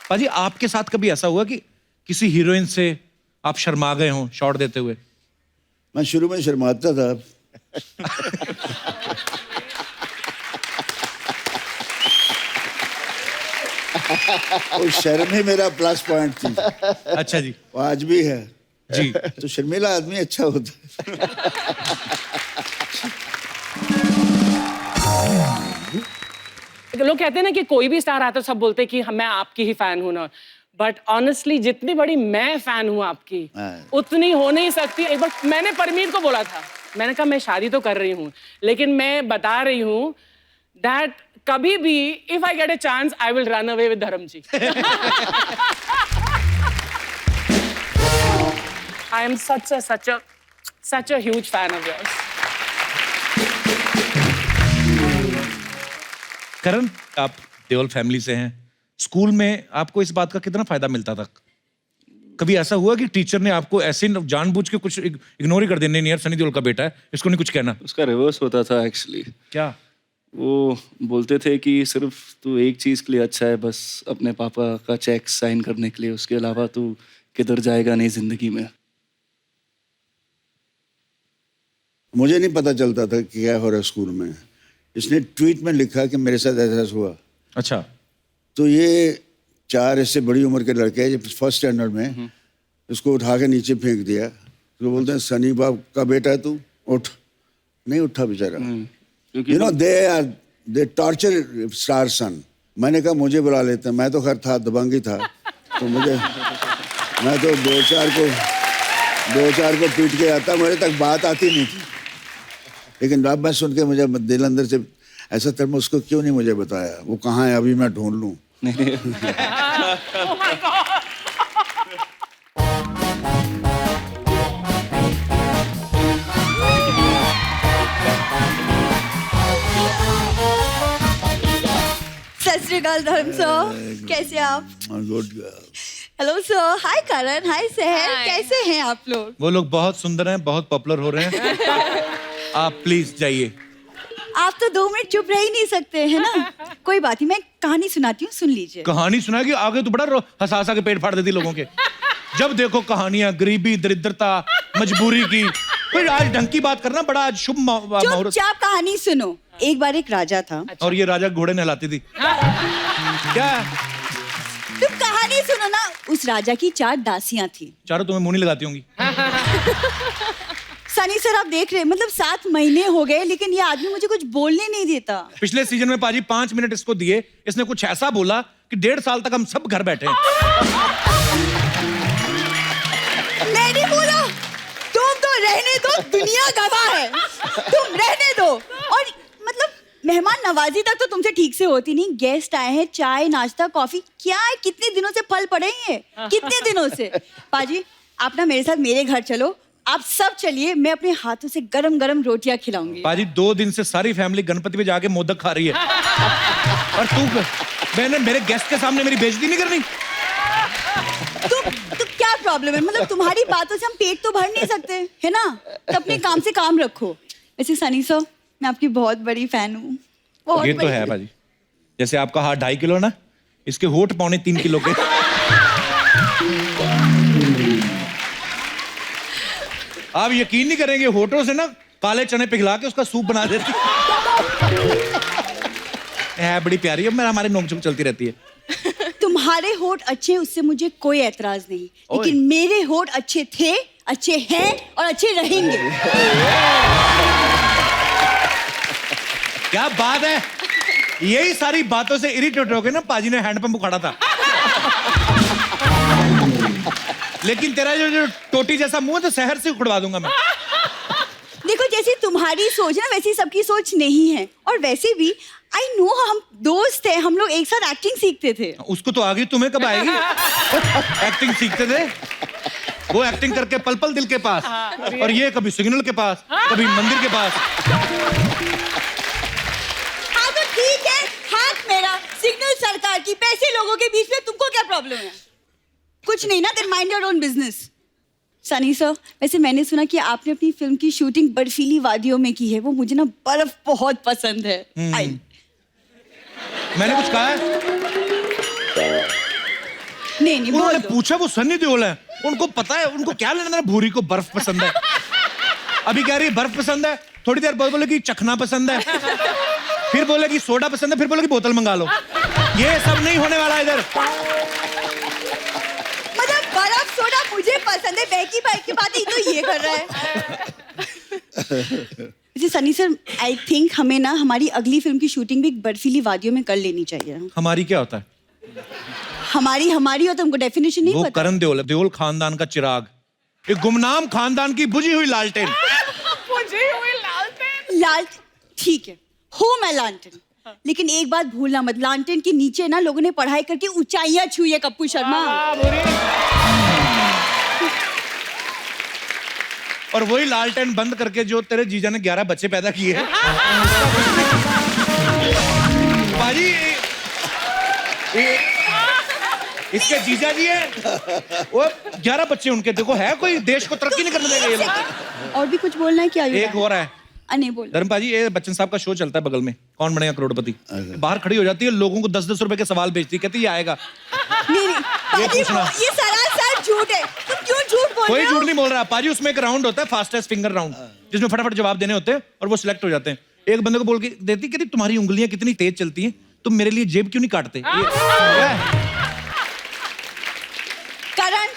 पाजी आपके साथ कभी ऐसा हुआ कि किसी हीरोइन से आप शर्मा गए हों शॉट देते हुए? मैं शुरू में शर्माता था। वो शर्म ही मेरा प्लस पॉइंट थी। अच्छा जी। वो आज भी है जी। तो शर्मिला आदमी अच्छा होता है। लोग कहते हैं ना कि कोई भी स्टार आता है सब बोलते हैं कि मैं आपकी ही फैन हूं ना, बट ऑनेस्टली जितनी बड़ी मैं फैन हूं आपकी उतनी हो नहीं सकती। एक बार मैंने परमीत को बोला था, मैंने कहा मैं शादी तो कर रही हूं लेकिन मैं बता रही हूं दैट कभी भी if I get a chance I will run away with Dharam ji. I am such a huge fan of yours. Karan, आप देओल फैमिली से हैं, स्कूल में आपको इस बात का कितना फायदा मिलता था? कभी ऐसा हुआ कि टीचर ने आपको ऐसे जानबूझ के कुछ इग्नोर ही कर देने, नहीं यार सनी देओल का बेटा है, इसको नहीं कुछ कहना? उसका रिवर्स होता था एक्चुअली। क्या? वो बोलते थे कि सिर्फ तू एक चीज के लिए अच्छा है, बस अपने पापा का चेक साइन करने के लिए, उसके अलावा तू किधर जाएगा नहीं जिंदगी में। मुझे नहीं पता चलता था कि क्या हो रहा है स्कूल में। इसने ट्वीट में लिखा कि मेरे साथ ऐसा हुआ। अच्छा। तो ये 4 ऐसे बड़ी उम्र के लड़के हैं, फर्स्ट स्टैंडर्ड में, इसको उठा के नीचे फेंक दिया। तो बोलते हैं सनी बाप का बेटा है तू, उठ। नहीं उठा बेचारा। You know they torture star son. मैंने कहा मुझे बुला लेते हैं, मैं तो खैर था, दबंगी था, तो मैं तो दो चार को पीट के आता, मेरे तक बात आती नहीं थी। लेकिन अब मैं सुन के मुझे दिल अंदर से ऐसा था, उसको क्यों नहीं मुझे बताया, वो कहाँ है अभी मैं ढूंढ लूं। Oh my God. सत श्री अकाल धर्म सर, कैसे आप? गुड। हेलो सर, हाय करण, हाय सहर, कैसे हैं आप लोग? वो लोग बहुत सुंदर हैं, बहुत पॉपुलर हो रहे हैं। आप प्लीज जाइए। आप तो 2 मिनट चुप रह ही नहीं सकते है ना? कोई बात नहीं, मैं कहानी सुनाती हूँ, सुन लीजिए। कहानी सुनाएगी? आगे तो बड़ा हंसा के पेट फाड़ देती लोगों के। जब देखो कहानियां, गरीबी, दरिद्रता, मजबूरी की। कोई आज ढंग की बात करना, बड़ा आज शुभ मुहूर्त। चुपचाप कहानी सुनो। एक बार एक राजा था। और ये राजा घोड़े नहलाती थी। क्या? तुम कहानी सुनो ना। उस राजा की 4 दासियां थी। चारों तुम्हें मुंह नहीं लगाती होंगी। सनी सर आप देख रहे हैं, मतलब 7 महीने हो गए लेकिन ये आदमी मुझे कुछ बोलने नहीं देता। पिछले सीजन में पाजी 5 मिनट इसको दिए, इसने कुछ ऐसा बोला कि 1.5 साल तक हम सब घर बैठे हैं। मैं नहीं बोला, तुम तो रहने दो, दुनिया गवाह है, तुम रहने दो। और मतलब मेहमान नवाजी तक तो तुमसे ठीक से होती नहीं। गेस्ट आए हैं, चाय नाश्ता कॉफी, क्या है, कितने दिनों से फल पड़े हैं, कितने दिनों से। पाजी आप ना मेरे साथ मेरे घर चलो, आप सब चलिए, मैं अपने हाथों से गरम गरम रोटियां खिलाऊंगी। पाजी 2 दिन से सारी फैमिली गणपति पे जाके मोदक खा रही है। और मैंने मेरे गेस्ट के सामने मेरी बेइज्जती नहीं करनी। तो क्या प्रॉब्लम है? मतलब तुम्हारी बातों से हम पेट तो भर नहीं सकते है ना? तो अपने काम से काम रखो। वैसे सनी सर, मैं आपकी बहुत बड़ी फैन हूँ। ये तो है पाजी। जैसे आपका हाथ 2.5 किलो ना, इसके होठ 3.25 किलो के। आप यकीन नहीं करेंगे, होठों से ना काले चने पिघला के उसका सूप बना देती है। बड़ी प्यारी है, हमारे नोक-झोंक चलती रहती है। तुम्हारे होठ अच्छे, उससे मुझे कोई एतराज नहीं, लेकिन मेरे होठ अच्छे थे, अच्छे हैं और अच्छे रहेंगे। क्या बात है। यही सारी बातों से इरिटेट हो गए ना, पाजी ने हैंडपंप उखाड़ा था। लेकिन तेरा जो टोटी जैसा मुंह है तो शहर से उखड़वा दूंगा मैं। देखो जैसी तुम्हारी सोच है ना, वैसी सबकी सोच नहीं है। और वैसे भी आई नो, हम दोस्त हैं, हम लोग एक साथ एक्टिंग सीखते थे। उसको तो आगे, तुम्हें कब आएगी? एक्टिंग सीखते थे वो, एक्टिंग करके पल पल दिल के पास, और ये कभी सिग्नल के पास, कभी मंदिर के पास। हाँ तो ठीक है, हाथ मेरा, सिग्नल सरकार की, पैसे लोगों के बीच में, तुमको क्या प्रॉब्लम है? कुछ नहीं ना, then mind your own business. Sunny sir, वैसे मैंने सुना कि आपने अपनी फिल्म की शूटिंग बर्फीली वादियों में की है। वो मुझे ना बर्फ बहुत पसंद है। मैंने कुछ कहा है? नहीं उन्होंने पूछा, वो सनी देओल है, उनको पता है, उनको क्या लेना देना भूरी को बर्फ पसंद है। अभी कह रही है बर्फ पसंद है, थोड़ी देर बाद बोलेगी चखना पसंद है, फिर बोलेगी सोडा पसंद है, फिर बोलेगी बोतल मंगा लो। ये सब नहीं होने वाला इधर। मतलब बर्फ सोडा मुझे पसंद है, बैकी भाई की बात ही तो ये कर रहा है। जी सनी सर, आई थिंक हमें ना हमारी अगली फिल्म की शूटिंग भी बर्फीली वादियों में कर लेनी चाहिए। हमारी क्या होता है? हमारी हो तो हमको डेफिनेशन नहीं वो पता। करण देओल, देओल खानदान का चिराग, एक गुमनाम खानदान की बुझी हुई लालटेन। बुझी हुई लालटेन। लाल ठीक है, हो मैं लालटेन, लेकिन एक बात भूलना मत, लालटेन के नीचे ना लोगों ने पढ़ाई करके ऊंचाइयां छुई है कप्पू शर्मा। और वही लालटेन बंद करके जो तेरे जीजा ने 11 बच्चे पैदा किए हैं। बाजी इसके जीजा जी है, वो 11 बच्चे उनके, देखो है कोई देश को तरक्की नहीं करने देगा ये लोग। और भी कुछ बोलना है क्या? एक हो रहा है। नहीं बोल। धर्मपाल जी, ये बच्चन साहब का शो चलता है बगल में, कौन बनेगा करोड़पति। बाहर खड़ी हो जाती है, लोगों को 10-10 रुपए के सवाल भेजती है, कहती है ये आएगा। नहीं ये पूछना। ये सरासर झूठ है, तुम क्यों झूठ बोल कोई रहे हो? झूठ नहीं बोल रहा पाजी। उसमें एक राउंड होता है, फास्टेस्ट फिंगर राउंड, जिसमें फटाफट जवाब देने होते हैं और वो सिलेक्ट हो जाते हैं। एक बंदे को बोल के देती, कहती तुम्हारी उंगलियां कितनी तेज चलती हैं, तुम मेरे लिए जेब क्यों नहीं काटते? करण,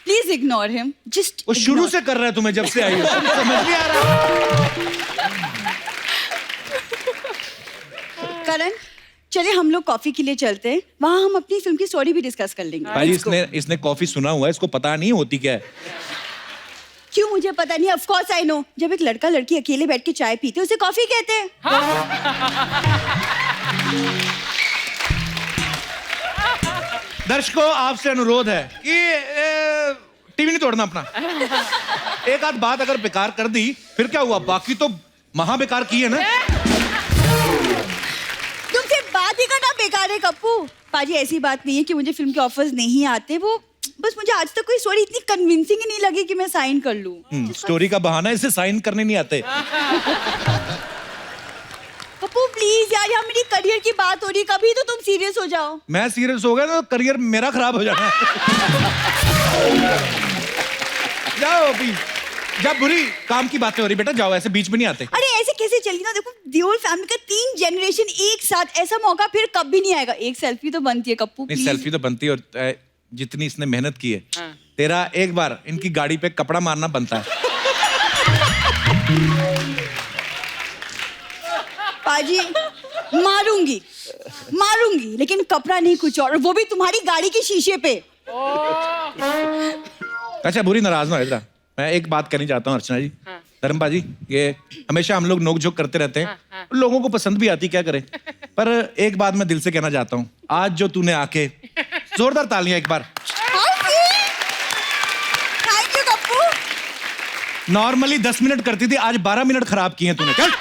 प्लीज इग्नोर हिम, जस्ट। वो शुरू से कर रहा है, तुम्हें जब से आई हो समझ नहीं आ रहा। करण, चलिए हम लोग कॉफी के लिए चलते हैं, वहाँ हम अपनी फिल्म की स्टोरी भी डिस्कस कर लेंगे। भाई इसने कॉफी सुना हुआ है, इसको पता नहीं होती क्या है। क्यों मुझे पता नहीं, ऑफ कोर्स आई नो। जब एक लड़का लड़की अकेले बैठ के चाय पीते उसे कॉफी कहते हैं। दर्शकों, आपसे अनुरोध है कि टीवी नहीं तोड़ना अपना। एक आध बात अगर बेकार कर दी फिर क्या हुआ, बाकी तो महा बेकार की है ना। तुमसे बात ही करना बेकार है कप्पू। पाजी ऐसी बात नहीं है कि मुझे फिल्म के ऑफर्स नहीं आते, वो बस मुझे आज तक कोई स्टोरी इतनी कन्विंसिंग ही नहीं लगी कि मैं साइन कर लूं। स्टोरी का बहाना, इसे साइन करने नहीं आते। कप्पू प्लीज यार, यहाँ मेरी करियर की बात हो रही, कभी तो तुम सीरियस हो जाओ। मैं सीरियस हो गया तो करियर मेरा खराब हो जाना। जाओ अभी, जब बुरी काम की बातें हो रही बेटा, जाओ, ऐसे बीच में नहीं आते। अरे ऐसे कैसे चली ना, देखो देओल फैमिली का 3 जनरेशन एक साथ, ऐसा मौका फिर कभी नहीं आएगा। एक सेल्फी तो बनती है कप्पू, नहीं सेल्फी तो बनती है, और जितनी इसने मेहनत की है, तेरा एक बार इनकी गाड़ी पे कपड़ा मारना बनता है। पाजी मारूंगी लेकिन कपड़ा नहीं, कुछ और, वो भी तुम्हारी गाड़ी के शीशे पे। अच्छा बुरी नाराज ना हो इधर, मैं एक बात करनी चाहता हूँ अर्चना जी। धर्मपाल जी, ये हमेशा हम लोग नोक झोंक करते रहते हैं, लोगों को पसंद भी आती, क्या करें। पर एक बात मैं दिल से कहना चाहता हूँ, आज जो तूने आके जोरदार तालियां एक बार। Thank you Kappu. Normally 10 minute करती थी, आज 12 मिनट खराब किए तूने। चल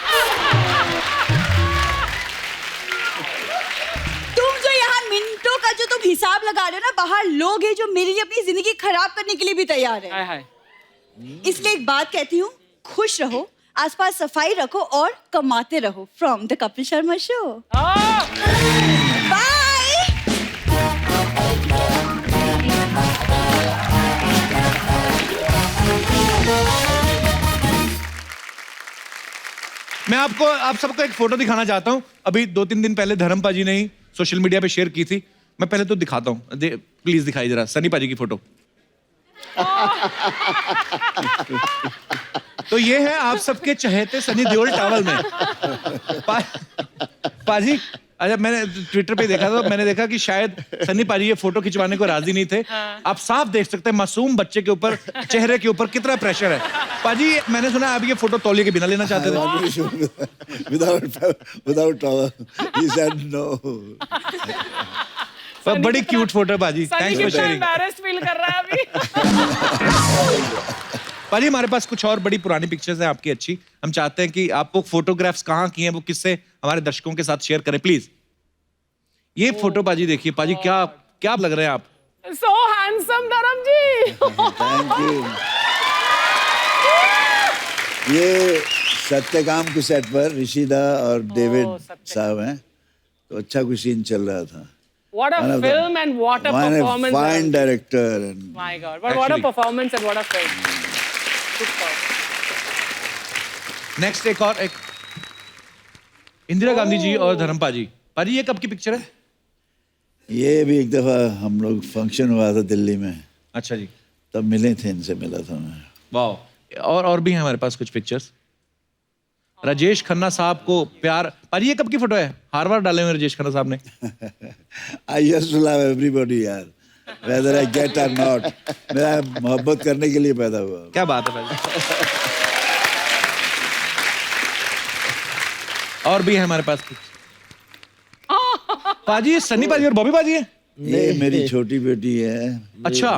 तुम जो यहाँ मिनटों का जो तुम हिसाब लगा रहे हो ना, बाहर लोग हैं जो मेरे लिए अपनी जिंदगी खराब करने के लिए भी तैयार है। इसलिए एक बात कहती हूँ, खुश रहो, आसपास सफाई रखो और कमाते रहो। From the Kapil Sharma show. Bye. मैं आपको, आप सबको एक फोटो दिखाना चाहता हूँ। अभी 2-3 दिन पहले धर्मपाल जी ने ही सोशल मीडिया पे शेयर की थी। मैं पहले तो दिखाता हूँ, प्लीज दिखाई जरा सनी पाजी की फोटो। तो ये है आप सबके चहेते सनी देओल टॉवल में। पाजी, अच्छा मैंने ट्विटर पे देखा, तो मैंने देखा कि शायद सनी पाजी ये फोटो खिंचवाने को राजी नहीं थे। आप साफ देख सकते हैं मासूम बच्चे के ऊपर, चेहरे के ऊपर कितना प्रेशर है। पाजी मैंने सुना आप ये फोटो तौलिए के बिना लेना चाहते थे। without towel. He said no. पर बड़ी क्यूट फोटो पाजी, thanks for sharing. Embarrassed feel कर रहा है अभी। पाजी हमारे पास कुछ और बड़ी पुरानी पिक्चर्स हैं आपकी अच्छी, हम चाहते हैं कि आप वो फोटोग्राफ्स कहाँ की हैं, वो किससे हमारे दर्शकों के साथ शेयर करें प्लीज। ये फोटो पाजी देखिए, पाजी क्या क्या लग रहे हैं आप। So handsome धर्म जी। Thank you. ये सत्यकाम के सेट पर ऋषिदा और डेविड साहब हैं, तो अच्छा कुछ सीन चल रहा था। What a film and what a performance. Fine director and My God, but what a performance and what a film. Super. Next एक इंदिरा गांधी जी और धर्मपाल जी। पाजी ये कब की पिक्चर है? ये भी एक दफा हम लोग फंक्शन हुआ था दिल्ली में, अच्छा जी, तब मिले थे, इनसे मिला था मैं। वाह। और भी हैं हमारे पास कुछ पिक्चर्स। राजेश खन्ना साहब को प्यार, पाजी ये कब की फोटो है? हार डाले हुए राजेश खन्ना साहब ने। I used to love everybody यार, whether I get or not। मेरा मोहब्बत करने के लिए पैदा हुआ। क्या बात है भाई। और भी है हमारे पास कुछ। पाजी ये सनी पाजी और बॉबी पाजी है? ये मेरी छोटी बेटी है। अच्छा।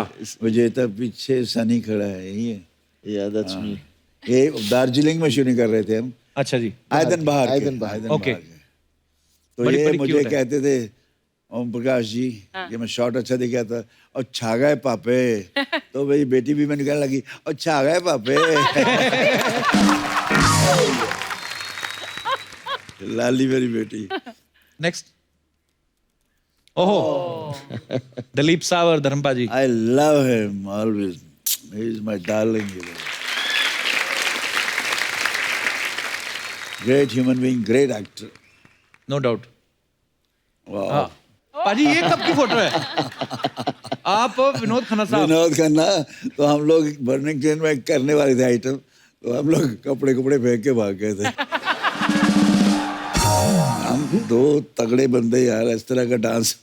विजेता पीछे सनी खड़ा है, यही है। ये दार्जिलिंग में शूटिंग कर रहे थे हम। अच्छा जी। आयदन बहार ओके। तो ये मुझे कहते थे ओम प्रकाश जी कि मैं शॉट अच्छा दिखा था, और छा गए पापे। तो मेरी बेटी भी मैं निकलने लगी, और छा गए पापे। लाली मेरी बेटी। नेक्स्ट। ओहो, दिलीप साहब और धर्मपा ji. I love him always, he is my darling. Great human being, great actor, no doubt. वाह। पाजी ये कब की फोटो है? आप विनोद खन्ना साहब। विनोद खन्ना, तो हम लोग बर्निंग ट्रेन में करने वाले थे आइटम, तो हम लोग कपड़े फेंक के भाग गए थे। हम दो तगड़े बंदे यार, इस तरह का डांस।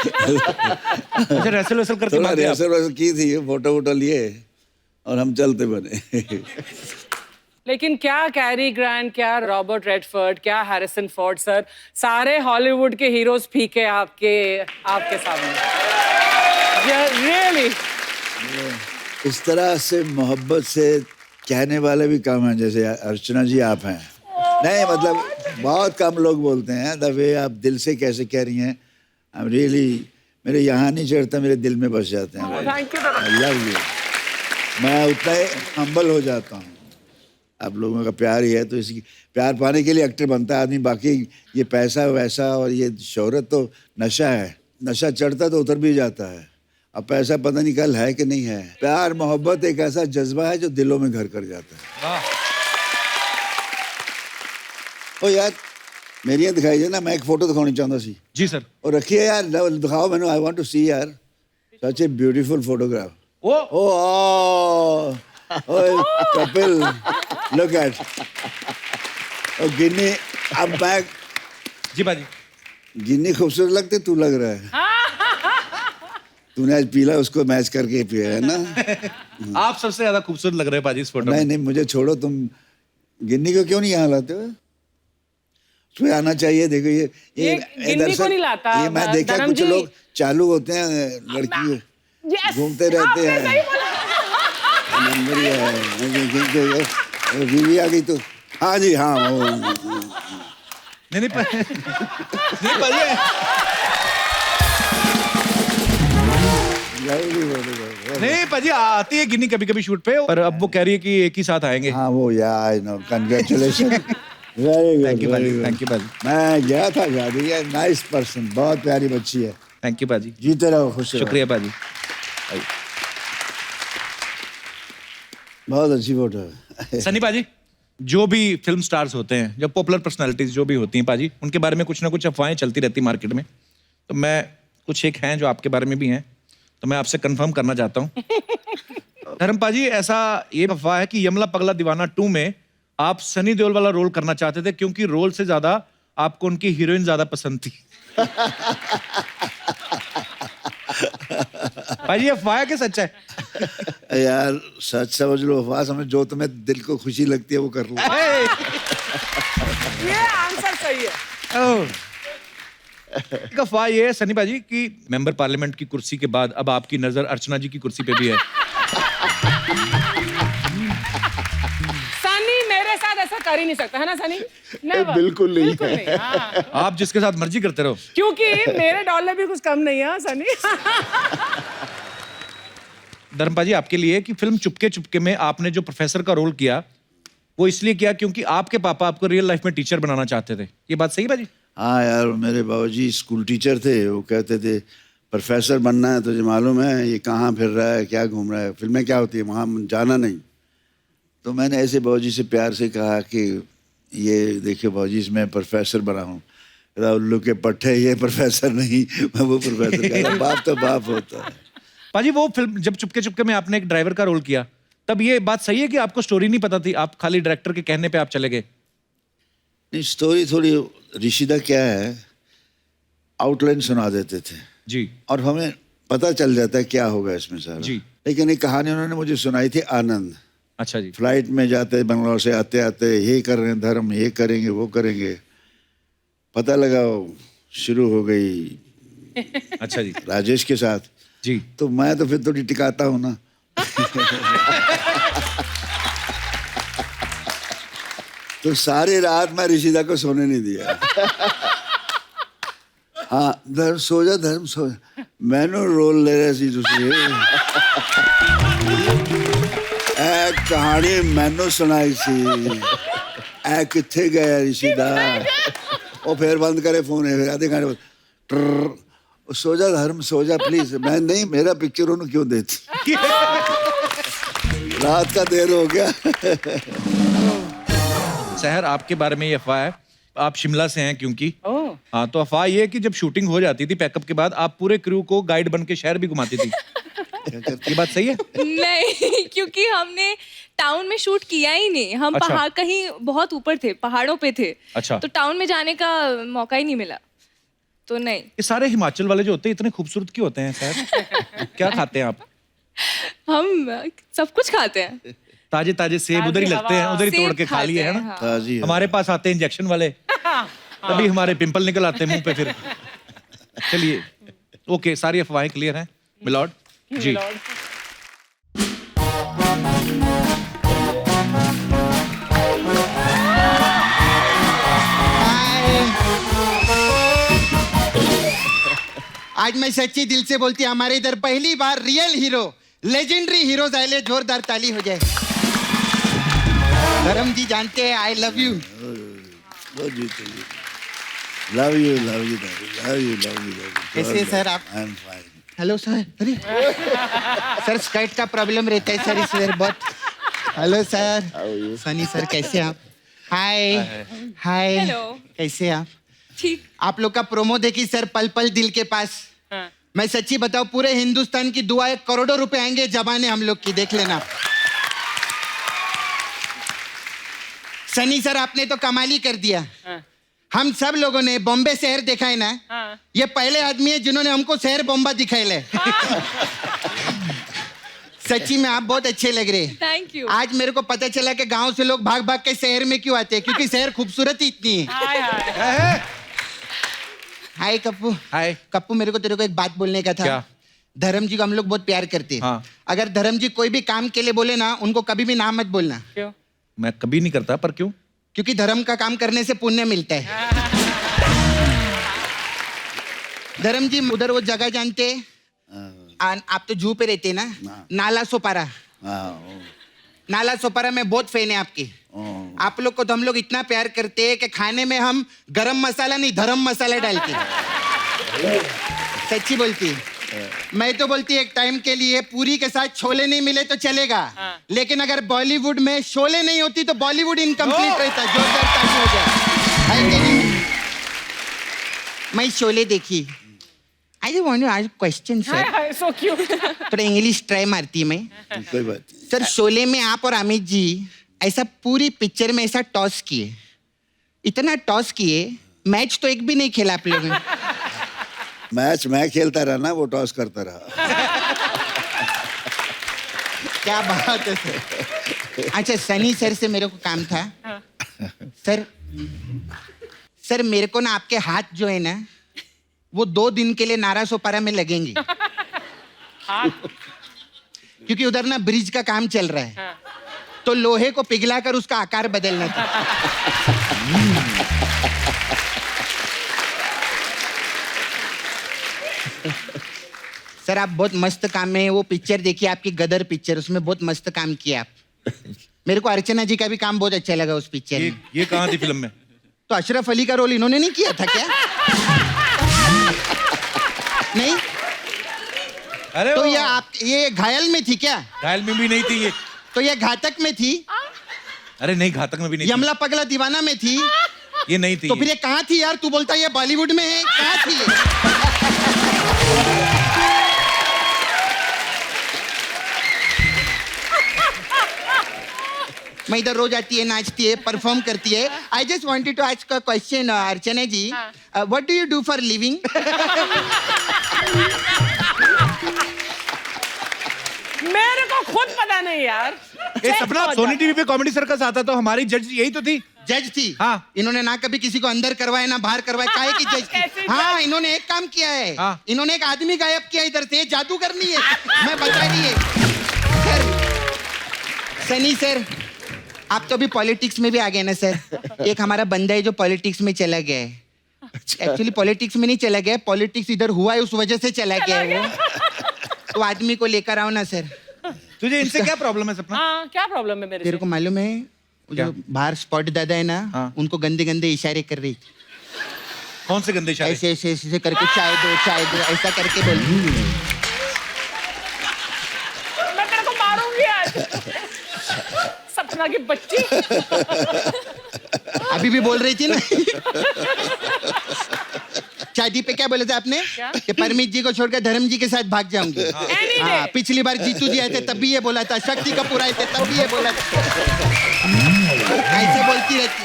अच्छा, रेसल करके थोड़ा रेसल की थी, फोटो लिए और हम चलते बने। लेकिन क्या कैरी ग्रांट, क्या रॉबर्ट रेडफोर्ड, क्या हैरिसन फोर्ड सर, सारे हॉलीवुड के हीरोज फीके आपके सामने। रियली इस तरह से मोहब्बत से कहने वाले भी कम हैं, जैसे अर्चना जी आप हैं। नहीं मतलब बहुत कम लोग बोलते हैं द वे आप दिल से कैसे कह रही हैं। आई एम रियली, मेरे यहाँ नहीं चढ़ता, मेरे दिल में बस जाते हैं। Thank you. I love you. मैं उतना ही हम्बल हो जाता हूँ। आप लोगों का प्यार ही है, तो इसी प्यार पाने के लिए एक्टर बनता है आदमी। बाकी ये पैसा वैसा और ये शोहरत तो नशा है, नशा चढ़ता तो उतर भी जाता है। अब पैसा पता नहीं कल है कि नहीं है। प्यार मोहब्बत एक ऐसा जज्बा है जो दिलों में घर कर जाता है। ओ यार मेरी यहाँ दिखाई दे ना, मैं एक फोटो दिखानी चाहता सी। जी सर। और रखिए यार, दिखाओ मैंने, आई वांट टू सी यार, such a beautiful photograph. Oh Kapil, look at. और गिन्नी, अब मैं जी बाजी, गिन्नी खूबसूरत लगते तू लग रहा है। तूने आज पीला उसको मैच करके पिया है ना। आप सबसे ज्यादा खूबसूरत लग रहे हैं पाजी इस फोटो में। नहीं मुझे छोड़ो, तुम गिन्नी को क्यों नहीं यहाँ लाते हो? उसमें आना चाहिए। देखो ये गिन्नी को नहीं लाता। ये मैं देखा कुछ लोग चालू होते हैं, लड़की घूमते रहते हैं। नंबर ही है, बीवी आ गई तो हाँ जी हाँ वो नहीं पाजी। नहीं पाजी आती है गिन्नी कभी कभी शूट पे, और अब वो कह रही है कि एक ही साथ आएंगे। हाँ वो यार, congratulation, very good, thank you पाजी, थैंक यू पाजी। मैं गया था शादी, नाइस पर्सन, बहुत प्यारी बच्ची है। थैंक यू पाजी, जीते रहो, खुश रहो। शुक्रिया पाजी। बहुत अच्छी फोटो है। सनी पाजी, जो भी फिल्म स्टार्स होते हैं, जो पॉपुलर पर्सनालिटीज जो भी होती हैं पाजी, उनके बारे में कुछ ना कुछ अफवाहें चलती रहती मार्केट में। तो मैं कुछ एक हैं जो आपके बारे में भी हैं, तो मैं आपसे कंफर्म करना चाहता हूँ। धर्म पाजी, ऐसा ये अफवाह है कि यमला पगला दीवाना 2 में आप सनी देओल वाला रोल करना चाहते थे, क्योंकि रोल से ज्यादा आपको उनकी हीरोइन ज्यादा पसंद थी। भाई अफवाह के सच है? यार सच समझ लो, अफवाह समझ, जो तुम्हें दिल को खुशी लगती है वो कर लो। ये आंसर सही है। एक अफवाह ये है सनी पाजी कि मेंबर पार्लियामेंट की कुर्सी के बाद अब आपकी नजर अर्चना जी की कुर्सी पे भी है। सनी मेरे साथ ऐसा कर ही नहीं सकता है ना सनी? बिल्कुल नहीं है। हाँ। आप जिसके साथ मर्जी करते रहो, क्योंकि मेरे डॉलर भी कुछ कम नहीं है सनी। धर्मपा जी, आपके लिए कि फिल्म चुपके चुपके में आपने जो प्रोफेसर का रोल किया वो इसलिए किया क्योंकि आपके पापा आपको रियल लाइफ में टीचर बनाना चाहते थे, ये बात सही बाजी? हाँ यार, मेरे बाबूजी स्कूल टीचर थे, वो कहते थे प्रोफेसर बनना है, तुझे मालूम है ये कहाँ फिर रहा है, क्या घूम रहा है, फिल्में क्या होती है, वहाँ जाना नहीं। तो मैंने ऐसे बाबूजी से प्यार से कहा कि ये देखिए बाबूजी, मैं प्रोफेसर बना हूँ। उल्लू के पट्टे, ये प्रोफेसर नहीं, मैं वो प्रोफेसर। कह रहा बाप तो बाप होता है। पाजी वो फिल्म जब चुपके चुपके में आपने एक ड्राइवर का रोल किया, तब ये बात सही है कि आपको स्टोरी नहीं पता थी, आप खाली डायरेक्टर के कहने पे आप चले गए? नहीं, स्टोरी थोड़ी ऋषिदा क्या है, आउटलाइन सुना देते थे जी, और हमें पता चल जाता है क्या होगा इसमें सारा जी। लेकिन एक कहानी उन्होंने मुझे सुनाई थी, आनंद। अच्छा जी। फ्लाइट में जाते बंगलौर से आते आते ये कर रहे हैं धर्म, ये करेंगे वो करेंगे, पता लगा शुरू हो गई। अच्छा जी। राजेश के साथ जी। तो मैं तो फिर थोड़ी टिकाता हूँ ना। तो सारी रात मैं ऋषिदा को सोने नहीं दिया। हाँ, धर्म सो जा, धर्म सो जा। मैंने रोल ले रहे सी तुझे कहानी मैनू सुनाई सी, ए किथे गया ऋषिदा, और फिर बंद करे फोन, फिर आधे घंटे बाद सो जा धर्म सो जा प्लीज। मैं नहीं, मेरा पिक्चर उन्होंने क्यों देती। रात का देर हो गया। शहर आपके बारे में ये अफवाह है, आप शिमला से हैं क्योंकि हाँ, तो अफवाह ये है कि जब शूटिंग हो जाती थी पैकअप के बाद आप पूरे क्रू को गाइड बन के शहर भी घुमाती थी। ये बात सही है? नहीं, क्योंकि हमने टाउन में शूट किया ही नहीं, हम अच्छा। पहाड़ कहीं बहुत ऊपर थे, पहाड़ों पे थे। अच्छा। तो टाउन में जाने का मौका ही नहीं मिला, तो नहीं। ये सारे हिमाचल वाले जो होते हैं इतने खूबसूरत क्यों होते हैं सर? क्या खाते हैं आप? हम सब कुछ खाते हैं। ताजे ताजे सेब उधर ही लगते हैं, उधर ही तोड़ के खा लिए, है ना? ताजी है। हमारे पास आते हैं इंजेक्शन वाले, तभी हमारे पिंपल निकल आते हैं मुंह पे फिर। चलिए, ओके, सारी अफवाहें क्लियर हैं मिलॉर्ड जी। आज मैं सच्ची दिल से बोलती हूँ, हमारे इधर पहली बार रियल हीरो, लेजेंडरी हीरोज आए, जोरदार ताली हो जाए। धर्म जी जानते हैं I love you. Love you love you love you love you. कैसे सर आप? I am fine. Hello sir. अरे सर स्कर्ट का प्रॉब्लम रहता है सर इस बार बहुत। Hello sir. सनी सर कैसे आप? हाय हाय। हेलो। कैसे आप? ठीक। आप लोग का प्रोमो देखी सर, पल पल दिल के पास। मैं सच्ची बताऊं, पूरे हिंदुस्तान की दुआएं, करोड़ों रुपए आएंगे जबाने हम लोग की, देख लेना। सनी सर आपने तो कमाल ही कर दिया। हम सब लोगों ने बॉम्बे शहर देखा है ना, ये पहले आदमी है जिन्होंने हमको शहर बॉम्बा दिखाए। सच्ची में आप बहुत अच्छे लग रहे हैं। Thank you. आज मेरे को पता चला कि गांव से लोग भाग भाग के शहर में क्यों आते हैं, क्योंकि शहर खूबसूरत ही इतनी है। हाय कप्पू। हाय कप्पू, मेरे को तेरे को एक बात बोलने का था। क्या? धर्म जी को हम लोग बहुत प्यार करते हैं। हाँ। अगर धर्म जी कोई भी काम के लिए बोले ना, उनको कभी भी ना मत बोलना। क्यों? मैं कभी नहीं करता, पर क्यों? क्योंकि धर्म का काम करने से पुण्य मिलता है। धर्म जी उधर वो जगह जानते हैं, आप तो जू पे रहते हैं ना, नाला सोपारा। नाला सोपारा में बहुत फैन है आपकी। आप लोग को तो हम लोग इतना प्यार करते हैं कि खाने में हम गरम मसाला नहीं, धर्म मसाला डालते हैं। सच्ची बोलती। मैं तो बोलती एक टाइम के लिए पूरी के साथ छोले नहीं मिले तो चलेगा, लेकिन अगर बॉलीवुड में शोले नहीं होती तो बॉलीवुड इनकम्प्लीट रहता। जोरदार ताली हो जाए। मैं शोले देखी। I just want to ask question sir. So cute. थोड़ा इंग्लिश ट्राई मारती मैं। कोई बात नहीं। सर शोले में आप और अमित जी ऐसा पूरी पिक्चर में ऐसा टॉस किए, इतना टॉस किए, मैच तो एक भी नहीं खेला आप लोगों ने। मैच मैं खेलता रहा ना, वो टॉस करता रहा। क्या बात है सर। अच्छा, सनी सर से मेरे को काम था। सर मेरे को ना आपके हाथ जो है ना, वो 2 दिन के लिए नारा सोपारा में लगेंगे। क्योंकि उधर ना ब्रिज का काम चल रहा है, तो लोहे को पिघलाकर उसका आकार बदलना था। सर आप बहुत मस्त काम में, वो पिक्चर देखिए आपकी गदर पिक्चर, उसमें बहुत मस्त काम किया आप। मेरे को अर्चना जी का भी काम बहुत अच्छा लगा उस पिक्चर में। ये कहाँ थी फिल्म में? तो अशरफ अली का रोल इन्होंने नहीं किया था क्या? नहीं? अरे तो ये घायल में थी क्या? घायल में भी नहीं थी ये। तो ये घातक में थी? अरे नहीं, घातक में भी नहीं थी। यमला पगला दीवाना में थी? ये नहीं थी। तो फिर ये कहाँ थी यार? तू बोलता ये बॉलीवुड में है, कहाँ थी ये? मैं इधर रोज आती है, नाचती है, परफॉर्म करती है. I just wanted to ask a question Archana ji. What do you do for living? मेरे को खुद पता नहीं यार. ये सपना सोनी टीवी पे कॉमेडी सर्कस आता तो हमारी जज यही तो थी. जज थी. हाँ. इन्होंने ना कभी किसी को अंदर करवाया ना बाहर करवाया. काहे की जज थी? हाँ, इन्होंने एक काम किया है. हाँ. इन्होंने एक आदमी गायब किया इधर से. जादू करनी है. मैं बता रही है सर. सनी सर, आप तो अभी पॉलिटिक्स में भी आ गए ना सर. एक हमारा बंदा है जो पॉलिटिक्स में चला गया है. एक्चुअली पॉलिटिक्स में नहीं चला गया, पॉलिटिक्स इधर हुआ है उस वजह से चला गया है वो. तो आदमी को लेकर आओ ना सर. तुझे इनसे क्या प्रॉब्लम है सपना? हाँ, क्या प्रॉब्लम है मेरे तेरे से? को मालूम है जो बाहर स्पॉट दादा है ना, उनको गंदे गंदे इशारे कर रही थी. कौन से गंदे इशारे? ऐसे ऐसे ऐसे करके चाय दो ऐसा करके बोल. मैं तेरे को मारूंगी आज. सपना की बच्ची. अभी भी बोल रही थी ना. शादी पे क्या बोला था आपने? कि परमीत जी को छोड़कर धर्म जी के साथ भाग जाऊंगी. हाँ, पिछली बार जीतू जी आए थे तब भी ये बोला था. शक्ति कपूर आए थे तब भी ये बोला था. ऐसे बोलती रहती.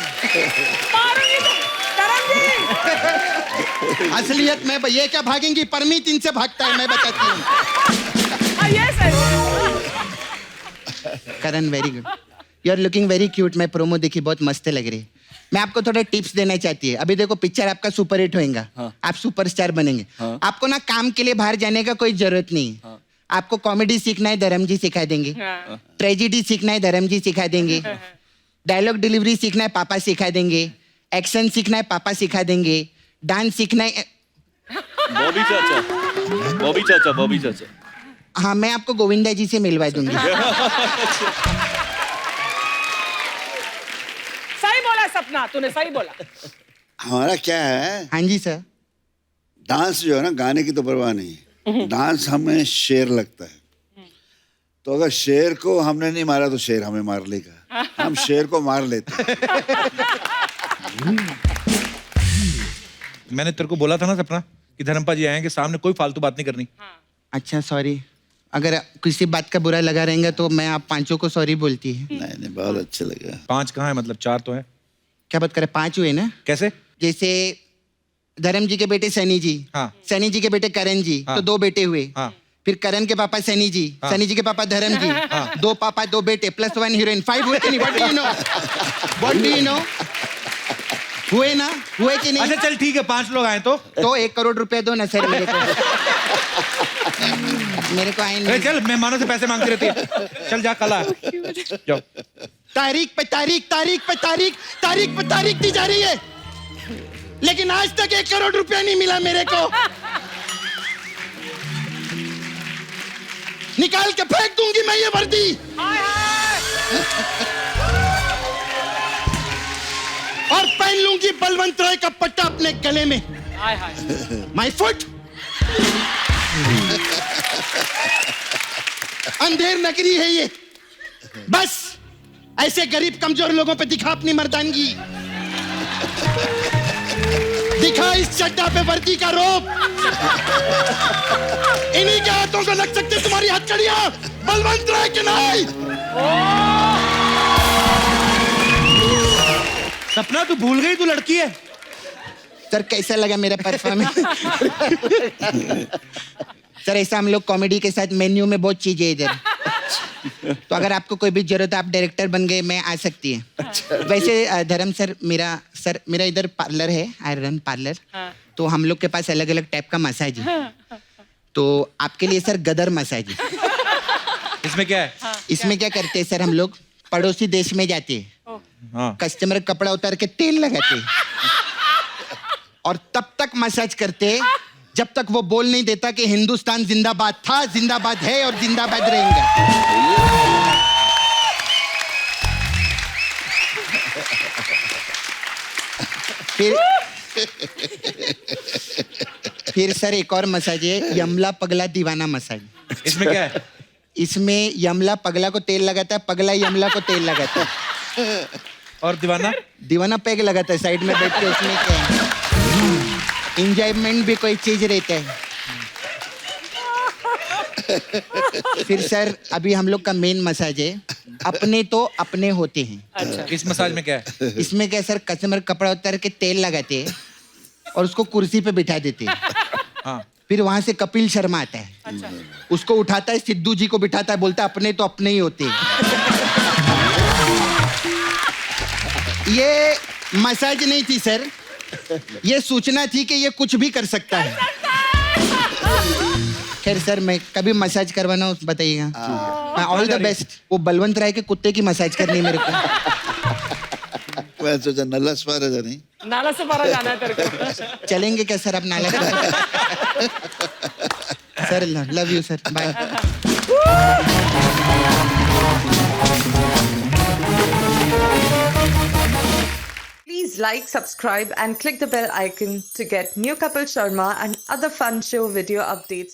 असलियत में ये क्या भागेंगी? परमीत इनसे भागता है, मैं बताती हूँ. Karan very good. You are looking very cute. मैं प्रोमो देखी, बहुत मस्त लग रही है. मैं आपको थोड़ा टिप्स देना चाहती है. अभी देखो पिक्चर आपका सुपर हिट होएगा. आप सुपरस्टार बनेंगे. आपको ना काम के लिए बाहर जाने का कोई जरूरत नहीं. आपको कॉमेडी सीखना है, धर्म जी सिखा देंगे. ट्रेजिडी सीखना है, धर्म जी सिखा देंगे. डायलॉग डिलीवरी सीखना है, पापा सिखा देंगे. एक्शन सीखना है, पापा सिखा देंगे. डांस सीखना है. बॉबी चाचा. हाँ, मैं आपको गोविंदा जी से मिलवा दूंगी. सही बोला सपना, तूने सही बोला. हमारा क्या है? हाँ जी सर. डांस जो है ना, गाने की तो परवाह नहीं. डांस हमें शेर लगता है. तो अगर शेर को हमने नहीं मारा तो शेर हमें मार लेगा. हम शेर को मार लेते हैं. मैंने तेरे को बोला था ना सपना कि धर्मपा जी आएंगे, सामने कोई फालतू बात नहीं करनी. अच्छा सॉरी. अगर किसी बात का बुरा लगा रहेगा तो मैं आप पांचों को सॉरी बोलती है. नहीं, बहुत अच्छा लगा. 5 कहाँ है? मतलब 4 तो है. क्या बात करे? 5 हुए ना. कैसे? जैसे धर्म जी के बेटे सनी जी. हाँ. सनी जी के बेटे करण जी. हाँ. तो 2 बेटे हुए. हाँ. फिर करण के पापा सनी जी. हाँ. सनी जी के पापा धर्म जी. 2 पापा 2 बेटे प्लस 1 हीरोइन. 5 हुए कि नहीं? What do you know? हुए ना? हुए कि नहीं? अच्छा चल ठीक है, 5 लोग आए तो 1 करोड़ रुपए दो ना सर मेरे को. मेरे को आए नहीं. चल, मेहमानों से पैसे मांगती रहती है. चल जा, कल आ जाओ. तारीख पे तारीख, तारीख पे तारीख, तारीख पे तारीख दी जा रही है, लेकिन आज तक 1 करोड़ रुपया नहीं मिला मेरे को. निकाल के फेंक दूंगी मैं ये वर्दी. और पहन लूंगी बलवंत राय का पट्टा अपने गले में. My foot. अंधेर नगरी है ये. बस ऐसे गरीब कमजोर लोगों पे दिखा अपनी मर्दानगी. दिखा इस चड्डा पे वर्दी का रोब. इन्हीं के हाथों को लग सकती तुम्हारी हथकड़ियां. बलवंत राय के नहीं. सपना तू भूल गई तू लड़की है. सर कैसा लगा मेरा परफॉर्मेंस? सर ऐसा हम लोग कॉमेडी के साथ मेन्यू में बहुत चीजें इधर. तो अगर आपको कोई भी जरूरत, आप डायरेक्टर बन गए, मैं आ सकती है. वैसे धर्म सर, मेरा इधर पार्लर है, आई रन पार्लर. तो हम लोग के पास अलग अलग टाइप का मसाज है. तो आपके लिए सर गदर मसाज है. इसमें क्या है? इसमें क्या करते हैं सर, हम लोग पड़ोसी देश में जाते हैं. कस्टमर कपड़ा उतार के तेल लगाते हैं और तब तक मसाज करते हैं जब तक वो बोल नहीं देता कि हिंदुस्तान जिंदाबाद था, जिंदाबाद है और जिंदाबाद रहेगा. फिर सर एक और मसाज है, यमला पगला दीवाना मसाज. इसमें क्या है? इसमें यमला पगला को तेल लगाता है, पगला यमला को तेल लगाता है. और दीवाना? दीवाना पैग लगाता है साइड में बैठ के, उसमें क्या है, इंजॉयमेंट भी कोई चीज रहता है। फिर सर अभी हम लोग का मेन मसाज है, अपने तो अपने होते हैं। अच्छा, इस मसाज में क्या है? इसमें क्या है सर, कस्टमर कपड़ा उतार के तेल लगाते हैं और उसको कुर्सी पे बिठा देते हैं। हाँ। फिर वहां से कपिल शर्मा आता है। अच्छा। उसको उठाता है, सिद्धू जी को बिठाता है, बोलता है अपने तो अपने ही होते हैं। ये मसाज नहीं थी सर, ये सूचना थी कि ये कुछ भी कर सकता है। खैर सर, मैं कभी मसाज करवाना हो बताइएगा। All the best. वो बलवंत राय के कुत्ते की मसाज करनी है मेरे को। मैं सोचा नल्ला सपारा जानी। नाला से पारा जाना है तेरे को। चलेंगे क्या सर आप नाला सर? Love you sir, bye. Please like, subscribe and click the bell icon to get new Kapil Sharma and other fun show video updates.